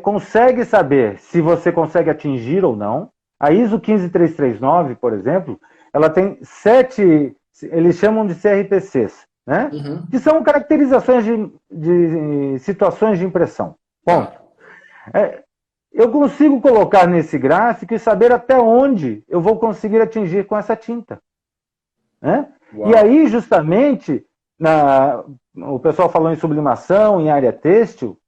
consegue saber se você consegue atingir ou não. A ISO 15339, por exemplo, ela tem 7, eles chamam de CRPCs, né? Que são caracterizações de situações de impressão. Ponto. Eu consigo colocar nesse gráfico e saber até onde eu vou conseguir atingir com essa tinta. Né? E aí, justamente, o pessoal falou em sublimação, em área têxtil.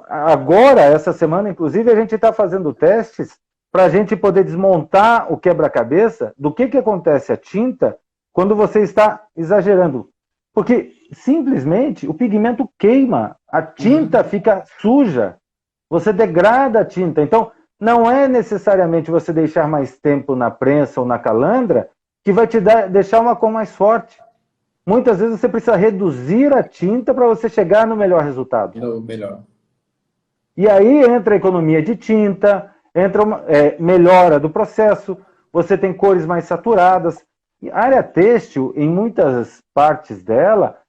Agora, essa semana, inclusive, a gente está fazendo testes para a gente poder desmontar o quebra-cabeça do que acontece a tinta quando você está exagerando. Porque, simplesmente, o pigmento queima, a tinta fica suja, você degrada a tinta. Então, não é necessariamente você deixar mais tempo na prensa ou na calandra que vai te deixar uma cor mais forte. Muitas vezes você precisa reduzir a tinta para você chegar no melhor resultado. Melhor. E aí entra a economia de tinta, entra melhora do processo, você tem cores mais saturadas. A área têxtil, em muitas partes dela,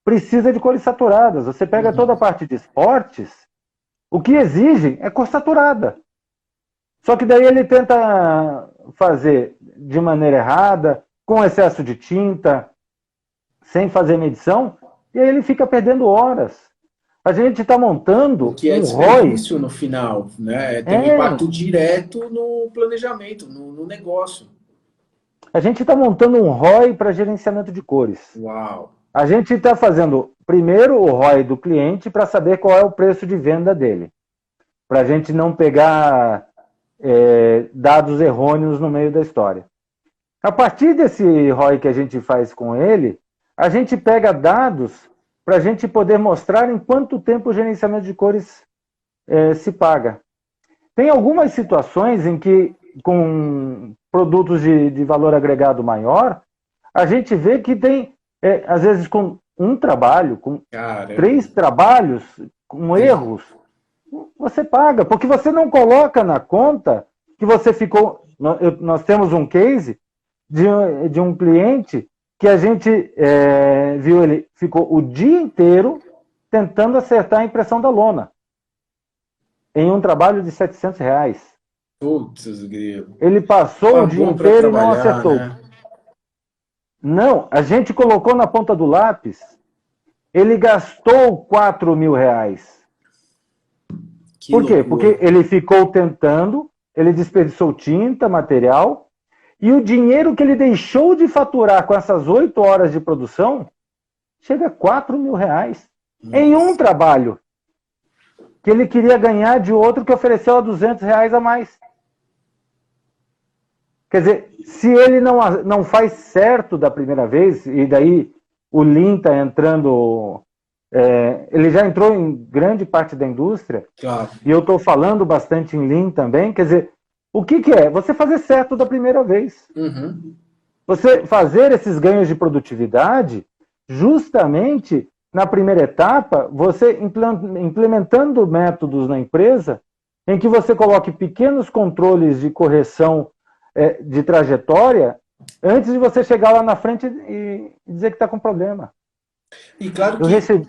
precisa de cores saturadas. Você pega toda a parte de esportes, o que exigem é cor saturada. Só que daí ele tenta fazer de maneira errada, com excesso de tinta, sem fazer medição, e aí ele fica perdendo horas. A gente está montando O que é um ROI. desperdício no final, né? Tem um É, impacto direto no planejamento, no negócio. a gente está montando um ROI para gerenciamento de cores. Uau! A gente está fazendo primeiro o ROI do cliente para saber qual é o preço de venda dele. Para a gente não pegar dados errôneos no meio da história. A partir desse ROI que a gente faz com ele, a gente pega dados para a gente poder mostrar em quanto tempo o gerenciamento de cores se paga. Tem algumas situações em que, com produtos de valor agregado maior, a gente vê que tem, às vezes, com um trabalho, com Caramba. 3 trabalhos, com erros, você paga, porque você não coloca na conta que você ficou... Nós temos um case de um cliente que a gente viu, ele ficou o dia inteiro tentando acertar a impressão da lona, em um trabalho de R$ 700. Putz, grilo. Ele passou o dia Pagou para inteiro e não trabalhar, acertou. né? Não, a gente colocou na ponta do lápis, ele gastou R$ 4.000. Que Por quê? loucura. Porque ele ficou tentando, ele desperdiçou tinta, material, e o dinheiro que ele deixou de faturar com essas 8 horas de produção chega a R$ 4.000 em um trabalho que ele queria ganhar de outro que ofereceu a R$ 200 a mais. Quer dizer, se ele não faz certo da primeira vez, e daí o Lean está entrando... ele já entrou em grande parte da indústria, Claro. e eu estou falando bastante em Lean também, quer dizer, o que é? Você fazer certo da primeira vez. Uhum. Você fazer esses ganhos de produtividade, justamente na primeira etapa, você implementando métodos na empresa, em que você coloque pequenos controles de correção de trajetória, antes de você chegar lá na frente e dizer que está com problema. E claro que... Eu recebi...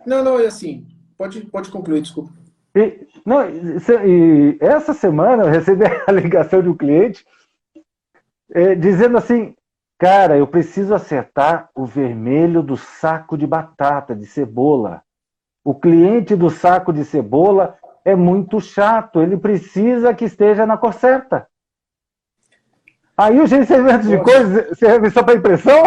Não, é assim, pode concluir, desculpa. E essa semana eu recebi a ligação de um cliente dizendo assim, cara, eu preciso acertar o vermelho do saco de batata, de cebola. O cliente do saco de cebola é muito chato, ele precisa que esteja na cor certa. Aí o gerenciamento de cores serve só para impressão?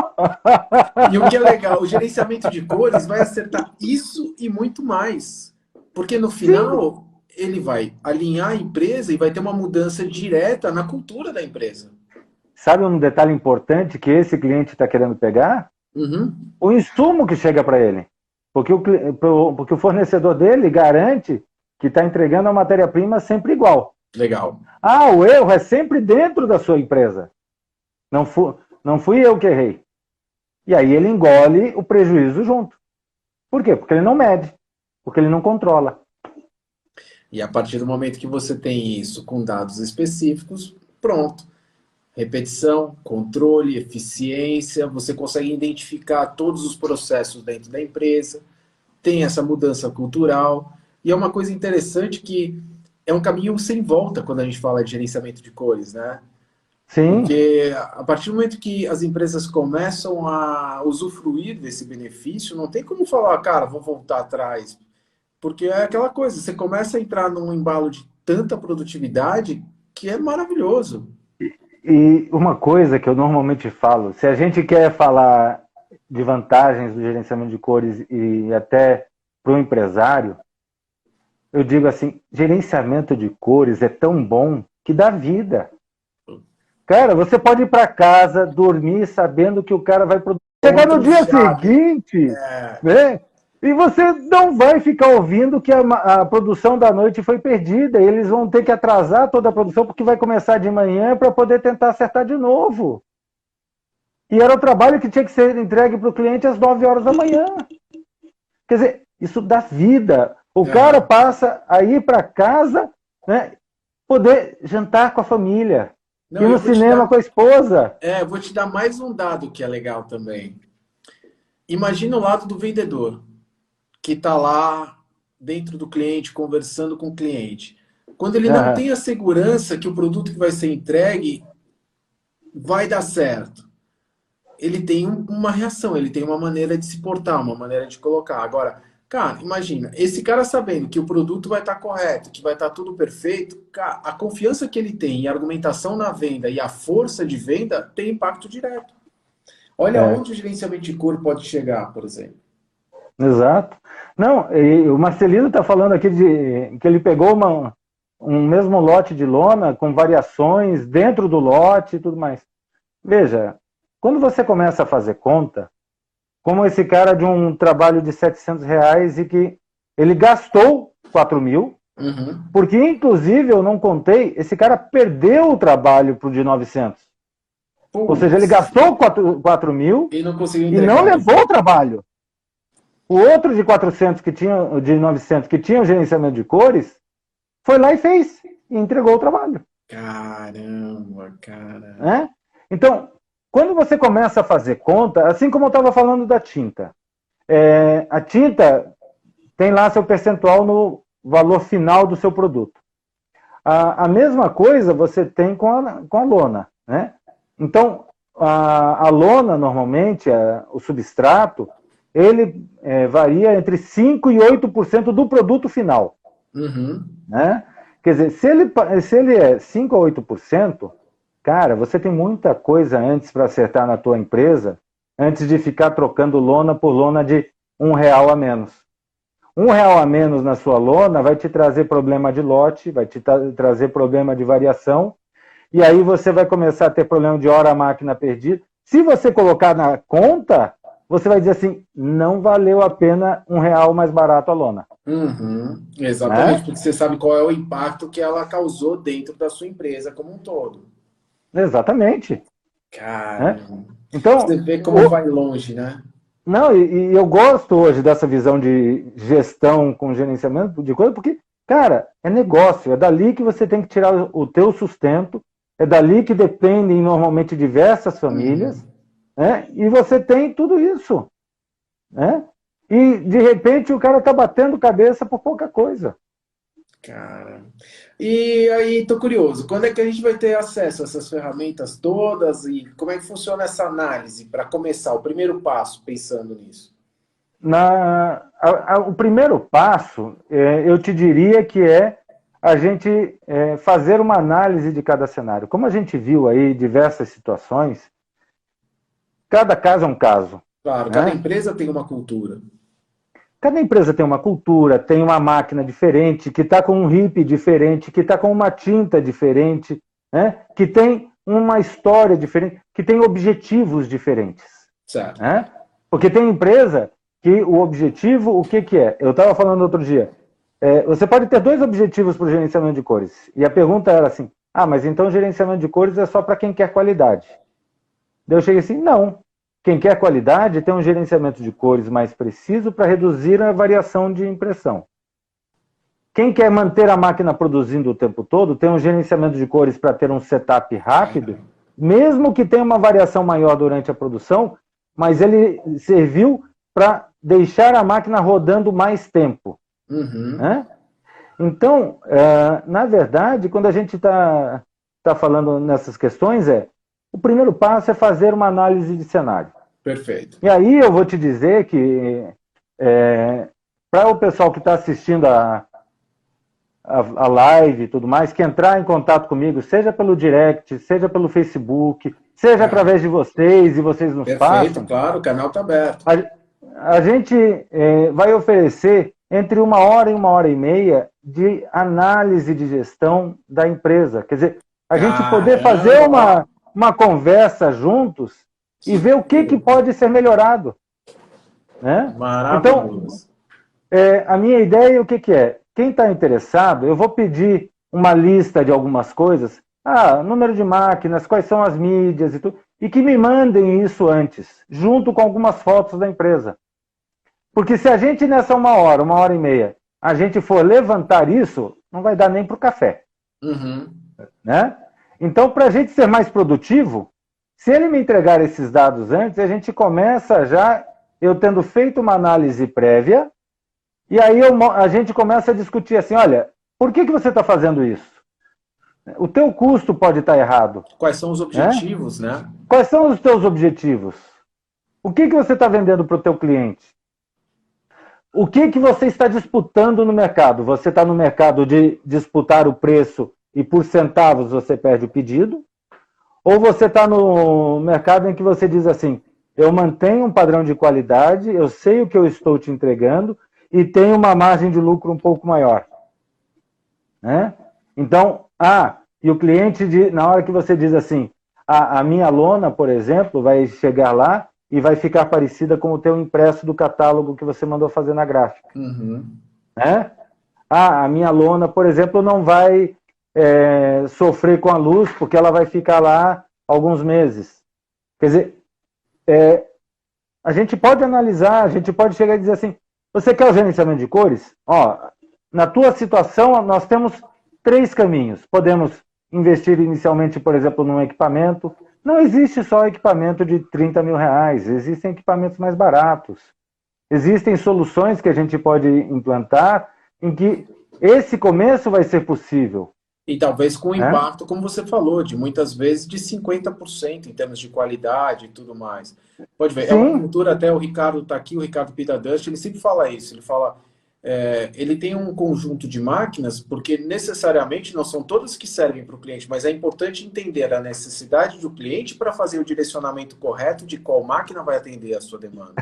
E o que é legal, o gerenciamento de cores vai acertar isso e muito mais. Porque no final, ele vai alinhar a empresa e vai ter uma mudança direta na cultura da empresa. Sabe um detalhe importante que esse cliente está querendo pegar? Uhum. O insumo que chega para ele. Porque o fornecedor dele garante que está entregando a matéria-prima sempre igual. Legal. O erro é sempre dentro da sua empresa. Não fui eu que errei. E aí ele engole o prejuízo junto. Por quê? Porque ele não mede. Porque ele não controla. E a partir do momento que você tem isso com dados específicos, pronto. Repetição, controle, eficiência, você consegue identificar todos os processos dentro da empresa, tem essa mudança cultural, e é uma coisa interessante que é um caminho sem volta quando a gente fala de gerenciamento de cores, né? Sim. Porque a partir do momento que as empresas começam a usufruir desse benefício, não tem como falar, cara, vou voltar atrás. Porque é aquela coisa, você começa a entrar num embalo de tanta produtividade que é maravilhoso. E uma coisa que eu normalmente falo, se a gente quer falar de vantagens do gerenciamento de cores e até para o empresário, eu digo assim, gerenciamento de cores é tão bom que dá vida. Cara, você pode ir para casa, dormir sabendo que o cara vai produzir. Chegar no dia seguinte, né? E você não vai ficar ouvindo que a produção da noite foi perdida. E eles vão ter que atrasar toda a produção porque vai começar de manhã para poder tentar acertar de novo. E era o trabalho que tinha que ser entregue para o cliente às 9 horas da manhã. Quer dizer, isso dá vida. O cara passa a ir para casa, né, poder jantar com a família. Não, ir no cinema com a esposa. eu vou te dar mais um dado que é legal também. Imagina o lado do vendedor, que está lá dentro do cliente, conversando com o cliente. Quando ele não Aham. tem a segurança que o produto que vai ser entregue vai dar certo, ele tem uma reação, ele tem uma maneira de se portar, uma maneira de colocar. Agora, cara, imagina, esse cara sabendo que o produto vai estar correto, que vai estar tudo perfeito, cara, a confiança que ele tem e a argumentação na venda e a força de venda tem impacto direto. Olha É, onde o gerenciamento de cor pode chegar, por exemplo. exato. Não, e o Marcelino está falando aqui de que ele pegou um mesmo lote de lona com variações dentro do lote e tudo mais. Veja, quando você começa a fazer conta, como esse cara de um trabalho de R$ 700 e que ele gastou 4.000, Uhum. porque inclusive eu não contei, esse cara perdeu o trabalho pro de 900. Ou seja, ele gastou 4.000 E não conseguiu e não entregar. levou o trabalho. O outro de 400 que tinha, de 900 que tinha o gerenciamento de cores, foi lá e fez, e entregou o trabalho. Caramba, cara. Né? Então, quando você começa a fazer conta, assim como eu estava falando da tinta, a tinta tem lá seu percentual no valor final do seu produto. A mesma coisa você tem com a lona. Né? Então, a lona, normalmente, o substrato, ele varia entre 5% e 8% do produto final. Uhum. Né? Quer dizer, se ele é 5% a 8%, cara, você tem muita coisa antes para acertar na tua empresa, antes de ficar trocando lona por lona de R$ 1 a menos. R$ 1 a menos na sua lona vai te trazer problema de lote, vai te trazer problema de variação, e aí você vai começar a ter problema de hora máquina perdida. Se você colocar na conta, você vai dizer assim, não valeu a pena R$ 1 mais barato a lona. Uhum. Exatamente, Né? porque você sabe qual é o impacto que ela causou dentro da sua empresa como um todo. Exatamente. Cara, Né? Então, você vê como vai longe, né? não, e eu gosto hoje dessa visão de gestão com gerenciamento de coisa, porque, cara, é negócio, é dali que você tem que tirar o teu sustento, é dali que dependem normalmente diversas famílias, né? E você tem tudo isso, né? E, de repente, o cara está batendo cabeça por pouca coisa. Cara. E aí, tô curioso, quando é que a gente vai ter acesso a essas ferramentas todas e como é que funciona essa análise para começar, o primeiro passo, pensando nisso? O primeiro passo, eu te diria que é a gente fazer uma análise de cada cenário. Como a gente viu aí diversas situações, cada caso é um caso. Claro, cada Né? empresa tem uma cultura. Cada empresa tem uma cultura, tem uma máquina diferente, que está com um RIP diferente, que está com uma tinta diferente, né? Que tem uma história diferente, que tem objetivos diferentes. Certo. Né? Porque tem empresa que o objetivo, o que é? Eu estava falando outro dia, você pode ter dois objetivos para o gerenciamento de cores. E a pergunta era assim, mas então o gerenciamento de cores é só para quem quer qualidade. Daí eu cheguei assim, não. Quem quer qualidade tem um gerenciamento de cores mais preciso para reduzir a variação de impressão. Quem quer manter a máquina produzindo o tempo todo tem um gerenciamento de cores para ter um setup rápido, mesmo que tenha uma variação maior durante a produção, mas ele serviu para deixar a máquina rodando mais tempo. Uhum. Né? Então, na verdade, quando a gente está falando nessas questões, o primeiro passo é fazer uma análise de cenário. Perfeito. E aí eu vou te dizer que, para o pessoal que está assistindo a live e tudo mais, que entrar em contato comigo, seja pelo direct, seja pelo Facebook, seja através de vocês, e vocês nos Perfeito, passam. claro, o canal está aberto. A gente vai oferecer entre 1 hora e 1 hora e meia de análise de gestão da empresa. Quer dizer, a gente poder fazer uma conversa juntos e ver o que pode ser melhorado. Né? Maravilhoso. Então, a minha ideia, o que é? Quem está interessado, eu vou pedir uma lista de algumas coisas, número de máquinas, quais são as mídias e tudo, e que me mandem isso antes, junto com algumas fotos da empresa. Porque se a gente nessa 1 hora e meia, a gente for levantar isso, não vai dar nem para o café. Uhum. Né? Então, para a gente ser mais produtivo, se ele me entregar esses dados antes, a gente começa já, eu tendo feito uma análise prévia, e aí a gente começa a discutir assim, olha, por que você está fazendo isso? O teu custo pode estar errado. Quais são os objetivos, né? Quais são os teus objetivos? O que você está vendendo para o teu cliente? O que você está disputando no mercado? Você está no mercado de disputar o preço e por centavos você perde o pedido? Ou você está no mercado em que você diz assim, eu mantenho um padrão de qualidade, eu sei o que eu estou te entregando e tenho uma margem de lucro um pouco maior. Né? Então, e o cliente, na hora que você diz assim, a minha lona, por exemplo, vai chegar lá e vai ficar parecida com o teu impresso do catálogo que você mandou fazer na gráfica. Uhum. Né? A minha lona, por exemplo, não vai sofrer com a luz, porque ela vai ficar lá alguns meses. Quer dizer, a gente pode analisar, a gente pode chegar e dizer assim, você quer o gerenciamento de cores? Na tua situação, nós temos 3 caminhos. Podemos investir inicialmente, por exemplo, num equipamento. Não existe só equipamento de 30 mil reais, existem equipamentos mais baratos. Existem soluções que a gente pode implantar em que esse começo vai ser possível. E talvez com impacto, como você falou, de muitas vezes de 50% em termos de qualidade e tudo mais. Pode ver, Sim. É uma cultura, até o Ricardo está aqui, o Ricardo Pitadust, ele sempre fala isso, ele fala, ele tem um conjunto de máquinas, porque necessariamente não são todas que servem para o cliente, mas é importante entender a necessidade do cliente para fazer o direcionamento correto de qual máquina vai atender a sua demanda.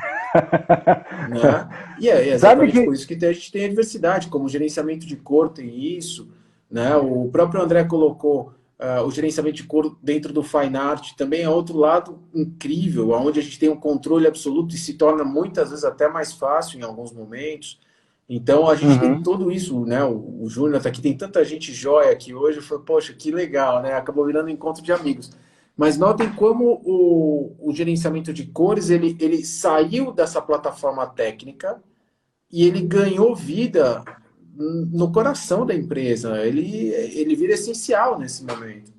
Né? E é exatamente por isso que a gente tem a diversidade, como o gerenciamento de cor tem isso, né? O próprio André colocou o gerenciamento de cor dentro do Fine Art, também é outro lado incrível, onde a gente tem um controle absoluto e se torna muitas vezes até mais fácil em alguns momentos. Então a gente tem tudo isso, né? O Júnior está aqui, tem tanta gente jóia aqui hoje, eu falei, poxa, que legal, né? Acabou virando um encontro de amigos. Mas notem como o gerenciamento de cores, ele saiu dessa plataforma técnica e ele ganhou vida no coração da empresa. Ele vira essencial nesse momento.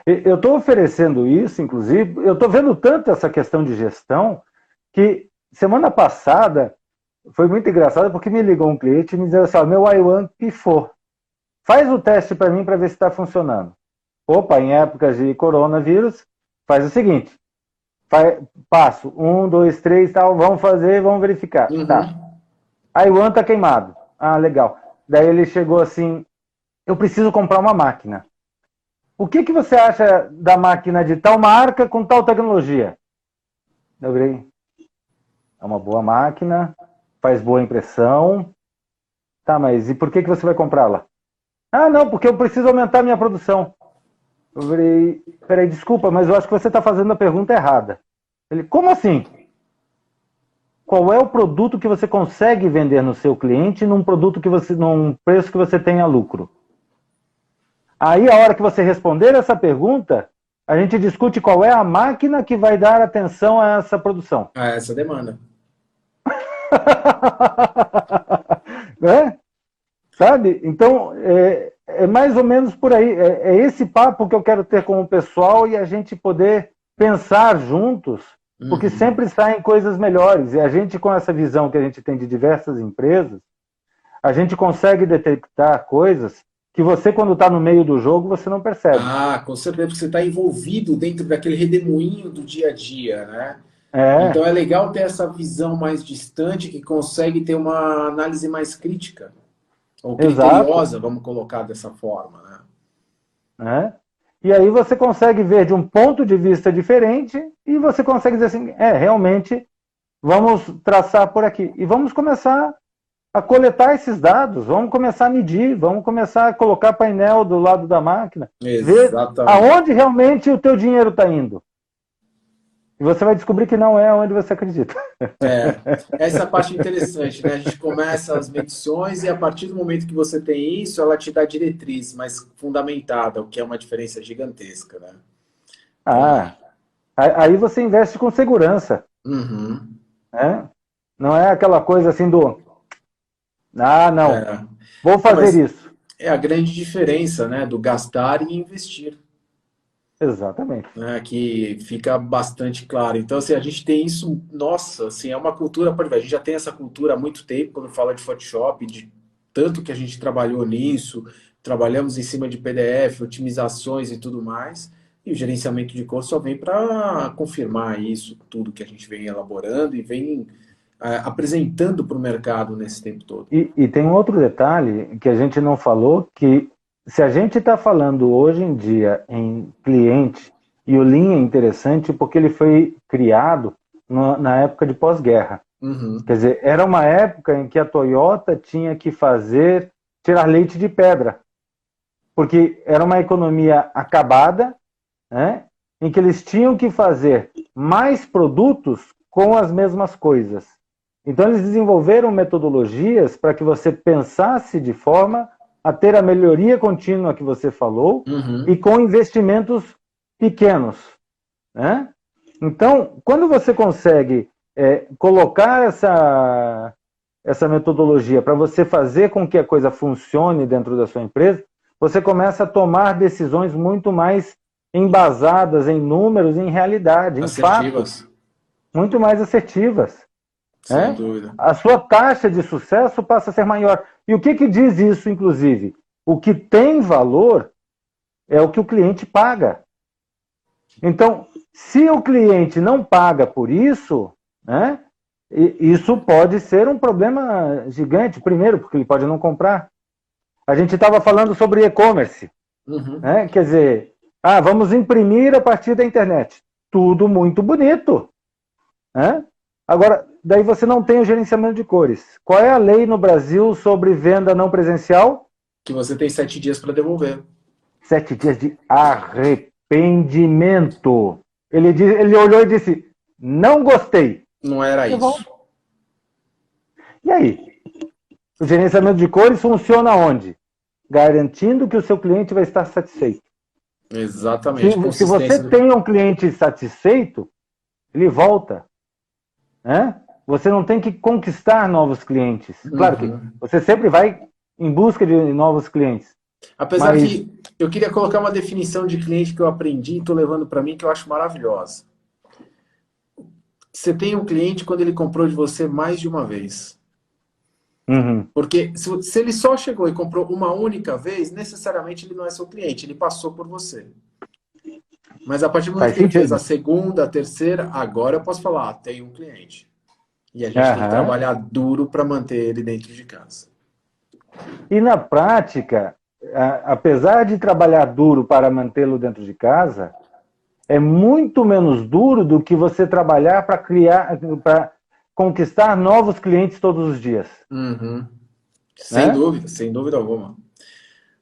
Eu estou oferecendo isso, inclusive, eu estou vendo tanto essa questão de gestão que semana passada foi muito engraçado porque me ligou um cliente e me disse assim, meu I1 pifou. Faz o teste para mim para ver se está funcionando. Opa, em épocas de coronavírus, faz o seguinte, passo 1, 2, 3, tal, vamos fazer, vamos verificar. Tá. I1 está queimado. Legal. Daí ele chegou assim, eu preciso comprar uma máquina. O que você acha da máquina de tal marca com tal tecnologia? Eu virei, é uma boa máquina, faz boa impressão. Tá, mas e por que você vai comprá-la? Não, porque eu preciso aumentar minha produção. Eu virei, peraí, desculpa, mas eu acho que você está fazendo a pergunta errada. Ele, como assim? Qual é o produto que você consegue vender no seu cliente num preço que você tenha lucro? Aí, a hora que você responder essa pergunta, a gente discute qual é a máquina que vai dar atenção a essa produção. A essa demanda. Né? Sabe? Então, é mais ou menos por aí. É esse papo que eu quero ter com o pessoal e a gente poder pensar juntos, porque sempre saem coisas melhores. E a gente, com essa visão que a gente tem de diversas empresas, a gente consegue detectar coisas que você, quando está no meio do jogo, você não percebe. Com certeza, porque você está envolvido dentro daquele redemoinho do dia a dia, né? Então é legal ter essa visão mais distante que consegue ter uma análise mais crítica. Ou criteriosa, exato, vamos colocar dessa forma, né? E aí você consegue ver de um ponto de vista diferente e você consegue dizer assim, realmente, vamos traçar por aqui. E vamos começar a coletar esses dados, vamos começar a medir, vamos começar a colocar painel do lado da máquina. Exatamente. Ver aonde realmente o teu dinheiro está indo. E você vai descobrir que não é onde você acredita. Essa parte interessante, né? A gente começa as medições e a partir do momento que você tem isso, ela te dá diretriz mais fundamentada, o que é uma diferença gigantesca, né? Aí você investe com segurança. Né? Não é aquela coisa assim do... não, vou fazer isso. É a grande diferença, né? Do gastar e investir. Exatamente. né, que fica bastante claro. Então, assim, a gente tem isso, nossa, assim, é uma cultura, pode ver, a gente já tem essa cultura há muito tempo, quando fala de Photoshop, de tanto que a gente trabalhou nisso, trabalhamos em cima de PDF, otimizações e tudo mais, e o gerenciamento de cor só vem para confirmar isso, tudo que a gente vem elaborando e vem apresentando para o mercado nesse tempo todo. E tem um outro detalhe que a gente não falou, que se a gente está falando hoje em dia em cliente, e o Lean é interessante porque ele foi criado na época de pós-guerra. Uhum. Quer dizer, era uma época em que a Toyota tinha que tirar leite de pedra, porque era uma economia acabada, né, em que eles tinham que fazer mais produtos com as mesmas coisas. Então, eles desenvolveram metodologias para que você pensasse de forma a ter a melhoria contínua que você falou, Uhum. e com investimentos pequenos, né? Então, quando você consegue colocar essa metodologia para você fazer com que a coisa funcione dentro da sua empresa, você começa a tomar decisões muito mais embasadas em números, em realidade, em fatos, Assertivas, muito mais assertivas. sem Né? dúvida. A sua taxa de sucesso passa a ser maior. E o que diz isso, inclusive? O que tem valor é o que o cliente paga. Então, se o cliente não paga por isso, né, isso pode ser um problema gigante. Primeiro, porque ele pode não comprar. A gente estava falando sobre e-commerce. Uhum. Né? Quer dizer, vamos imprimir a partir da internet. Tudo muito bonito. Né? Agora, daí você não tem o gerenciamento de cores. Qual é a lei no Brasil sobre venda não presencial? Que você tem 7 dias para devolver. 7 dias de arrependimento. Ele olhou e disse, não gostei. Não era isso. E aí? O gerenciamento de cores funciona onde? Garantindo que o seu cliente vai estar satisfeito. Exatamente. Se você tem um cliente satisfeito, ele volta. Né? Você não tem que conquistar novos clientes. Claro que você sempre vai em busca de novos clientes. Apesar que eu queria colocar uma definição de cliente que eu aprendi e estou levando para mim, que eu acho maravilhosa. Você tem um cliente quando ele comprou de você mais de uma vez. Porque se ele só chegou e comprou uma única vez, necessariamente ele não é seu cliente, ele passou por você. Mas a partir do momento que ele fez a segunda, a terceira, agora eu posso falar, tem um cliente. E a gente tem que trabalhar duro para manter ele dentro de casa. E na prática, apesar de trabalhar duro para mantê-lo dentro de casa, é muito menos duro do que você trabalhar para conquistar novos clientes todos os dias. Sem dúvida alguma.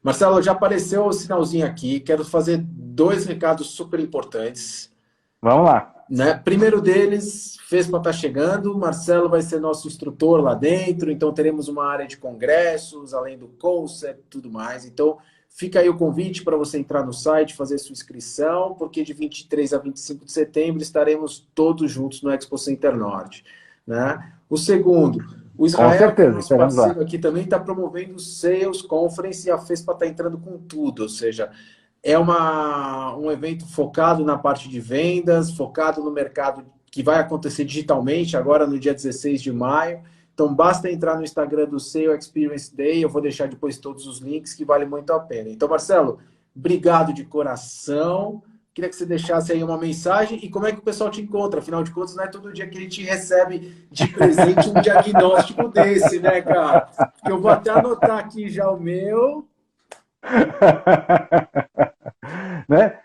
Marcelo, já apareceu o sinalzinho aqui. Quero fazer 2 recados super importantes. Vamos lá. Né? Primeiro deles, FESPA está chegando. Marcelo vai ser nosso instrutor lá dentro. Então, teremos uma área de congressos, além do concept e tudo mais. Então, fica aí o convite para você entrar no site, fazer sua inscrição, porque de 23 a 25 de setembro estaremos todos juntos no Expo Center Norte. Né? O segundo, o Israel, que é nosso parceiro aqui, também está promovendo o Sales Conference e a FESPA está entrando com tudo, ou seja, é um evento focado na parte de vendas, focado no mercado que vai acontecer digitalmente agora no dia 16 de maio. Então, basta entrar no Instagram do Sales Experience Day, eu vou deixar depois todos os links, que vale muito a pena. Então, Marcelo, obrigado de coração. Queria que você deixasse aí uma mensagem e como é que o pessoal te encontra. Afinal de contas, não é todo dia que ele te recebe de presente um diagnóstico desse, né, cara? Eu vou até anotar aqui já o meu. Né?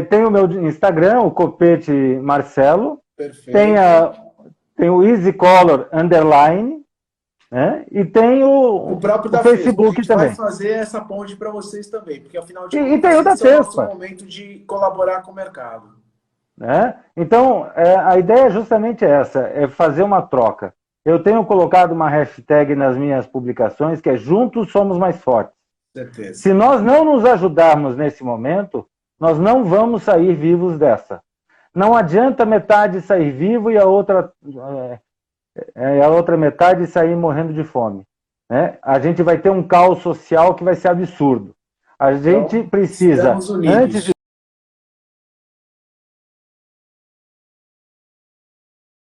Tem o meu Instagram, o Copete Marcelo. Perfeito. Tem o Easy Color Underline, né? E tem o próprio da Facebook a gente também. vai fazer essa ponte para vocês também, porque afinal de contas, e tem o da esse é o nosso momento de colaborar com o mercado. Né? Então, a ideia é justamente essa, é fazer uma troca. Eu tenho colocado uma hashtag nas minhas publicações que é Juntos Somos Mais Fortes. Certeza. Se nós não nos ajudarmos nesse momento, nós não vamos sair vivos dessa. Não adianta metade sair vivo e a outra metade sair morrendo de fome. Né? A gente vai ter um caos social que vai ser absurdo. A gente precisa, antes de